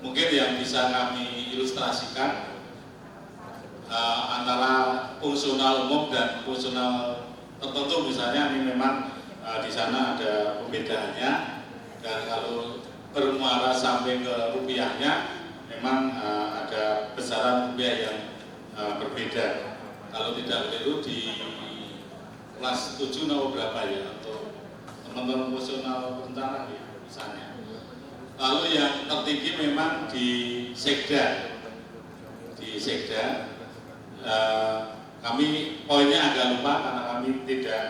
mungkin yang bisa kami ilustrasikan antara fungsional umum dan fungsional tertentu, misalnya ini memang di sana ada pembedaannya, dan kalau bermuara sampai ke rupiahnya memang ada besaran rupiah yang berbeda. kalau tidak keliru di kelas 7 nomor berapa ya untuk teman-teman profesional berencana ya, misalnya. Lalu yang tertinggi memang di Sekda. Di Sekda kami poinnya agak lupa karena kami tidak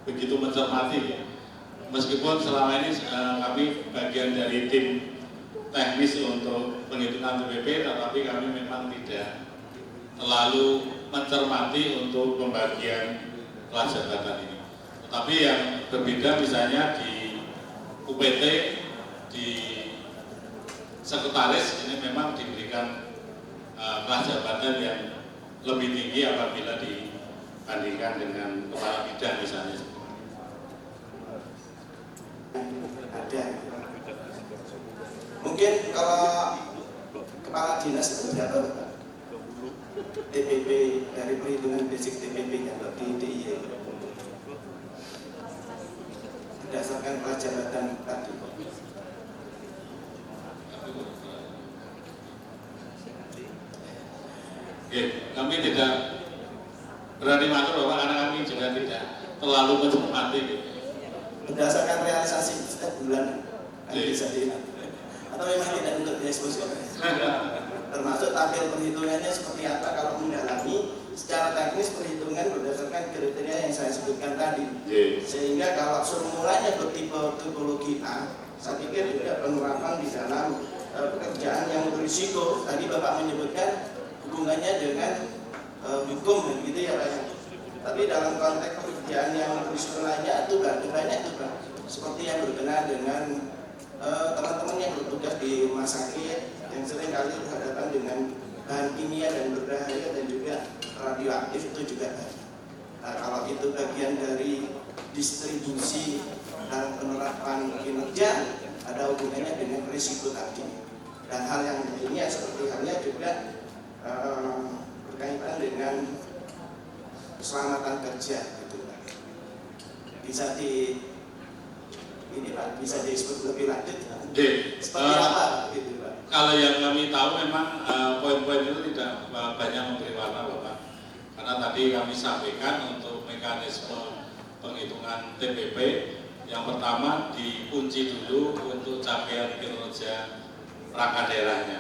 begitu mencermati ya. Meskipun selama ini kami bagian dari tim teknis untuk penghitungan TPP, tetapi kami memang tidak terlalu mencermati untuk pembagian kelas jabatan ini. Tetapi yang berbeda misalnya di UPT, di sekretaris ini memang diberikan kelas jabatan yang lebih tinggi apabila dibandingkan dengan kepala bidang misalnya. Ada. Mungkin kalau kepala dinas itu berapa Pak? TPP dari perhitungan basic TPP-nya di DIY berdasarkan kelas jabatan tadi. Ya, kami tidak berani matur Bapak karena kami juga tidak terlalu mencermati. Berdasarkan realisasi setiap bulan kan bisa dilihat. Atau memang tidak untuk diekspos? Termasuk tabel perhitungannya seperti apa kalau mendalami secara teknis perhitungan berdasarkan kriteria yang saya sebutkan tadi. Sehingga kalau formulanya bertipe tipologi A, saya pikir juga penerapan di dalam pekerjaan yang berisiko. Tadi Bapak menyebutkan hubungannya dengan hukum gitu ya Pak ya. Tapi dalam konteks pekerjaan yang berisiko lainnya itu banyak tuh Pak. Seperti yang berkenaan dengan teman-teman yang bertugas di rumah sakit yang sering kali berhadapan dengan bahan kimia dan berbahaya dan juga radioaktif itu juga banyak. Nah, kalau itu bagian dari distribusi dan penerapan kinerja ada hubungannya dengan risiko tadi. Dan hal yang lainnya seperti halnya juga berkaitan dengan keselamatan kerja gitu Pak. Bisa bisa disebut lebih lanjut seperti apa gitu Pak. Kalau yang kami tahu memang poin-poin itu tidak banyak memberi warna Bapak, karena tadi kami sampaikan untuk mekanisme penghitungan TPP yang pertama dikunci dulu untuk capaian kinerja perangkat daerahnya.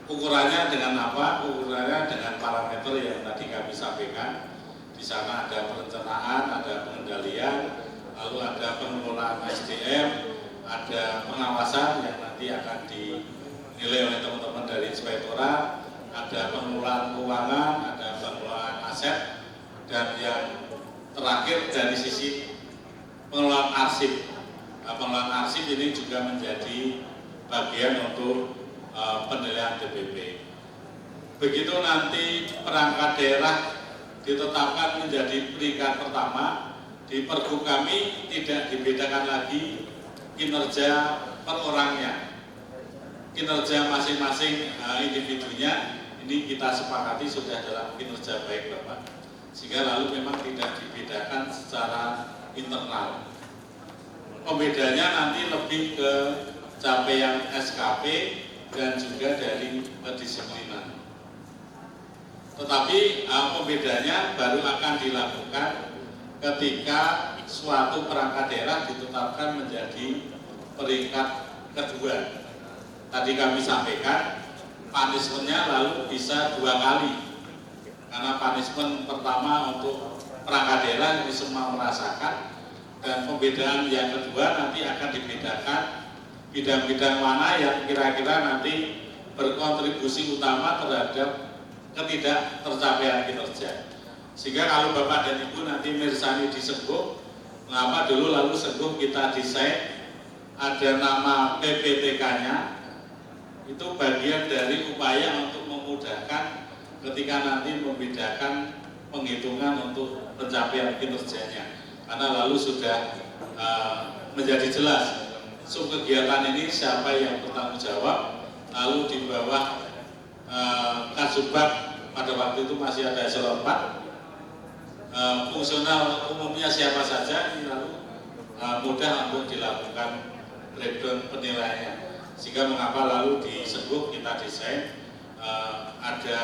Ukurannya dengan apa? Ukurannya dengan parameter yang tadi kami sampaikan. Di sana ada perencanaan, ada pengendalian, lalu ada pengelolaan SDM, ada pengawasan yang nanti akan dinilai oleh teman-teman dari inspektorat, ada pengelolaan keuangan, ada pengelolaan aset, dan yang terakhir dari sisi pengelolaan arsip. Nah, pengelolaan arsip ini juga menjadi bagian untuk penilaian TPP. Begitu nanti perangkat daerah ditetapkan menjadi peringkat pertama, di Pergub kami tidak dibedakan lagi kinerja per orangnya, kinerja masing-masing individunya. Ini kita sepakati sudah dalam kinerja baik Bapak, sehingga lalu memang tidak dibedakan secara internal. Pembedanya nanti lebih ke capaian SKP dan juga dari kedisiplinan. Tetapi pembedanya baru akan dilakukan ketika suatu perangkat daerah ditetapkan menjadi peringkat kedua. Tadi kami sampaikan punishment-nya lalu bisa 2 kali, karena punishment pertama untuk perangkat daerah ini semua merasakan, dan pembedaan yang kedua nanti akan dibedakan bidang-bidang mana yang kira-kira nanti berkontribusi utama terhadap ketidak tercapaian kinerja. Sehingga kalau Bapak dan Ibu nanti mirsani di Sengguh, mengapa dulu lalu Sengguh kita desain ada nama PPTK-nya, itu bagian dari upaya untuk memudahkan ketika nanti membedakan penghitungan untuk pencapaian kinerjanya, karena lalu sudah menjadi jelas subkegiatan ini siapa yang bertanggung jawab, lalu di bawah Kasubag pada waktu itu masih ada eselon 4, fungsional umumnya siapa saja, ini lalu mudah untuk dilakukan breakdown penilaiannya. Sehingga mengapa lalu di Sengguh kita desain ada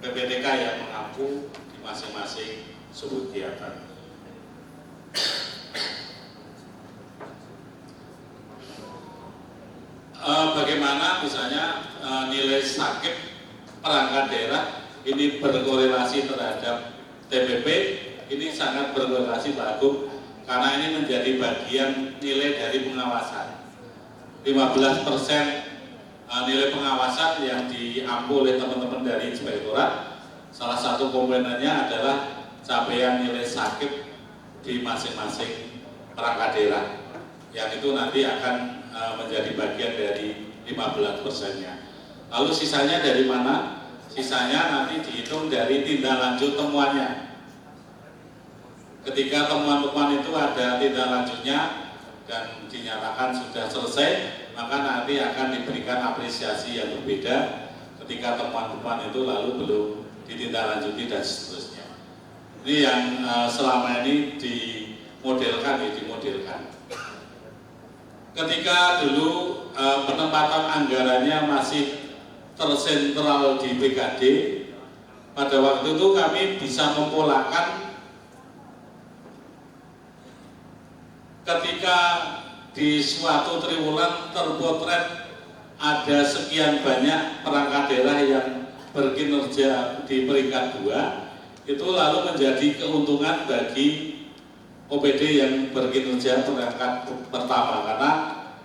PPTK yang mengaku di masing-masing sub kegiatan. Bagaimana misalnya nilai sakit perangkat daerah ini berkorelasi terhadap TPP, ini sangat berkorelasi Pak Agung, karena ini menjadi bagian nilai dari pengawasan. 15% nilai pengawasan yang diampu oleh teman-teman dari Inspektorat, salah satu komponennya adalah capaian nilai sakit di masing-masing perangkat daerah, yang itu nanti akan menjadi bagian dari 15%-nya. Lalu sisanya dari mana? Sisanya nanti dihitung dari tindak lanjut temuannya. Ketika temuan-temuan itu ada tindak lanjutnya dan dinyatakan sudah selesai, maka nanti akan diberikan apresiasi yang berbeda ketika temuan-temuan itu lalu belum ditindaklanjuti dan seterusnya. Ini yang selama ini dimodelkan. Ketika dulu penempatan anggarannya masih tersentral di BKD, pada waktu itu kami bisa mempolakan ketika di suatu triwulan terpotret ada sekian banyak perangkat daerah yang berkinerja di peringkat 2, itu lalu menjadi keuntungan bagi OPD yang berkinerja perangkat pertama, karena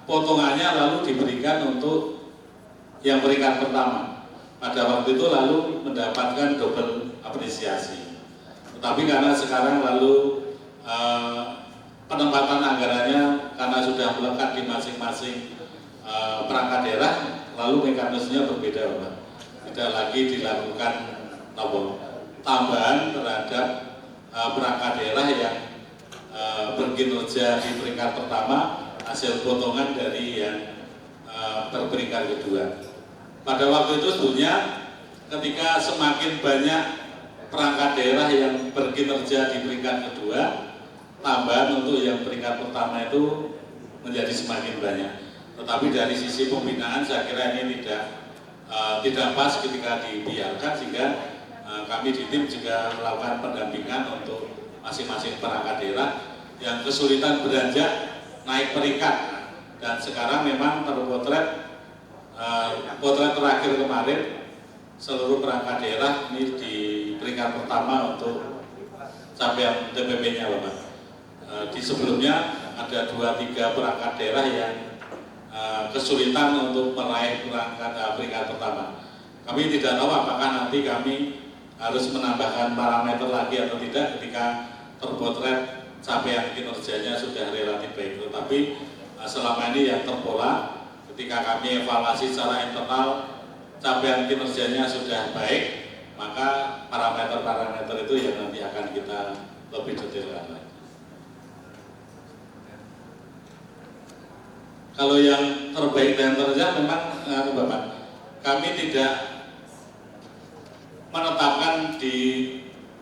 potongannya lalu diberikan untuk yang peringkat pertama. Pada waktu itu lalu mendapatkan double apresiasi. Tetapi karena sekarang lalu penempatan anggarannya karena sudah melekat di masing-masing perangkat daerah, lalu mekanismenya berbeda, Pak. Tidak lagi dilakukan tambahan terhadap perangkat daerah yang berkinerja di peringkat pertama hasil potongan dari yang berperingkat kedua. Pada waktu itu sebetulnya ketika semakin banyak perangkat daerah yang berkinerja di peringkat kedua, tambahan untuk yang peringkat pertama itu menjadi semakin banyak. Tetapi dari sisi pembinaan saya kira ini tidak pas ketika dibiarkan, sehingga kami di tim juga melakukan pendampingan untuk masing-masing perangkat daerah yang kesulitan beranjak naik peringkat. Dan sekarang memang terpotret potret terakhir kemarin seluruh perangkat daerah ini di peringkat pertama untuk capaian TPP-nya, Bapak. Di sebelumnya ada 2-3 perangkat daerah yang kesulitan untuk meraih peringkat pertama. Kami tidak tahu apakah nanti kami harus menambahkan parameter lagi atau tidak ketika terpotret capaian kinerjanya sudah relatif baik. Tetapi selama ini yang terpola, ketika kami evaluasi secara internal capaian kinerjanya sudah baik, maka parameter-parameter itu yang nanti akan kita lebih detailkan lagi. Kalau yang terbaik dan terjah memang Bapak, kami tidak menetapkan di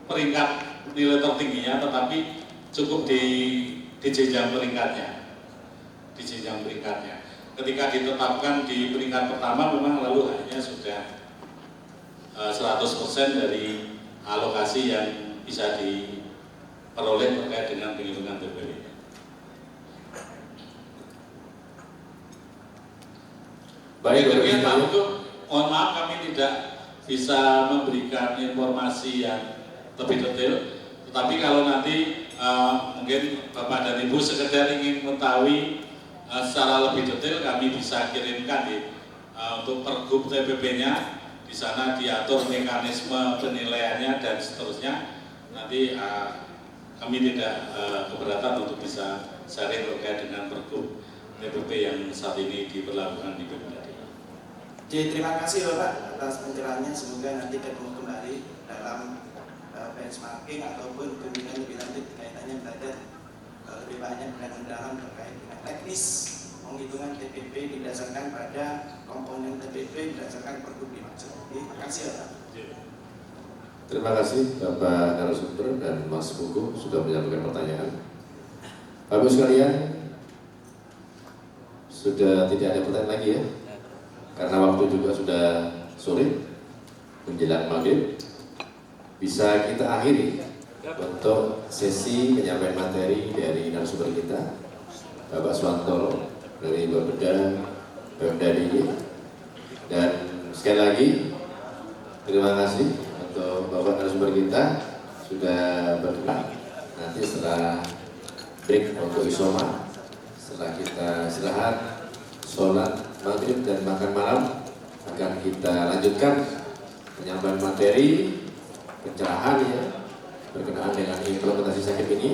peringkat nilai tertingginya, tetapi cukup di jenjang peringkatnya. Di jenjang peringkatnya. Ketika ditetapkan di peringkat pertama memang lalu hanya sudah 100% dari alokasi yang bisa diperoleh terkait dengan penghitungan TPP. Baik, kemudian Pak Hukum, mohon maaf kami tidak bisa memberikan informasi yang lebih detail, tetapi kalau nanti mungkin Bapak dan Ibu sekedar ingin mengetahui secara lebih detail, kami bisa kirimkan untuk pergub TPP-nya. Di sana diatur mekanisme penilaiannya dan seterusnya. Nanti kami tidak keberatan untuk bisa sharing terkait dengan pergub TPP yang saat ini diberlakukan di Pemda. Terima kasih Bapak atas pencerahannya. Semoga nanti ketemu kembali dalam benchmarking ataupun pembimbingan lebih lanjut kaitannya belajar lebih banyak dan mendalam terkait dengan teknis penghitungan TPP didasarkan pada komponen TPP berdasarkan pergub dimaksud. Terima kasih Bapak. Terima kasih Bapak narasumber dan Mas Buku sudah menyampaikan pertanyaan. Bapak sekalian, sudah tidak ada pertanyaan lagi ya? Karena waktu juga sudah sore. menjelang maghrib bisa kita akhiri untuk sesi penyampaian materi dari narasumber kita, Bapak Suwantoro dari Bapeda Pemda DIY. Dan sekali lagi terima kasih untuk Bapak narasumber kita sudah berkenan. Nanti setelah break untuk isoma, setelah kita istirahat, sholat maghrib dan makan malam, akan kita lanjutkan penyampaian materi pencerahan ya berkenaan dengan implementasi sakit ini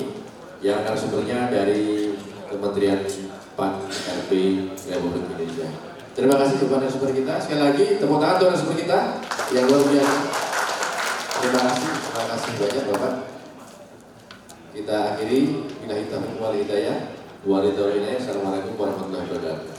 yang narasumbernya dari Kementerian PAN RB Republik Indonesia. Terima kasih kepada narasumber kita. Sekali lagi tepuk tangan untuk narasumber kita yang luar biasa. Terima kasih banyak Bapak. Kita akhiri bila hitam wal hidayah. Assalamualaikum warahmatullahi wabarakatuh.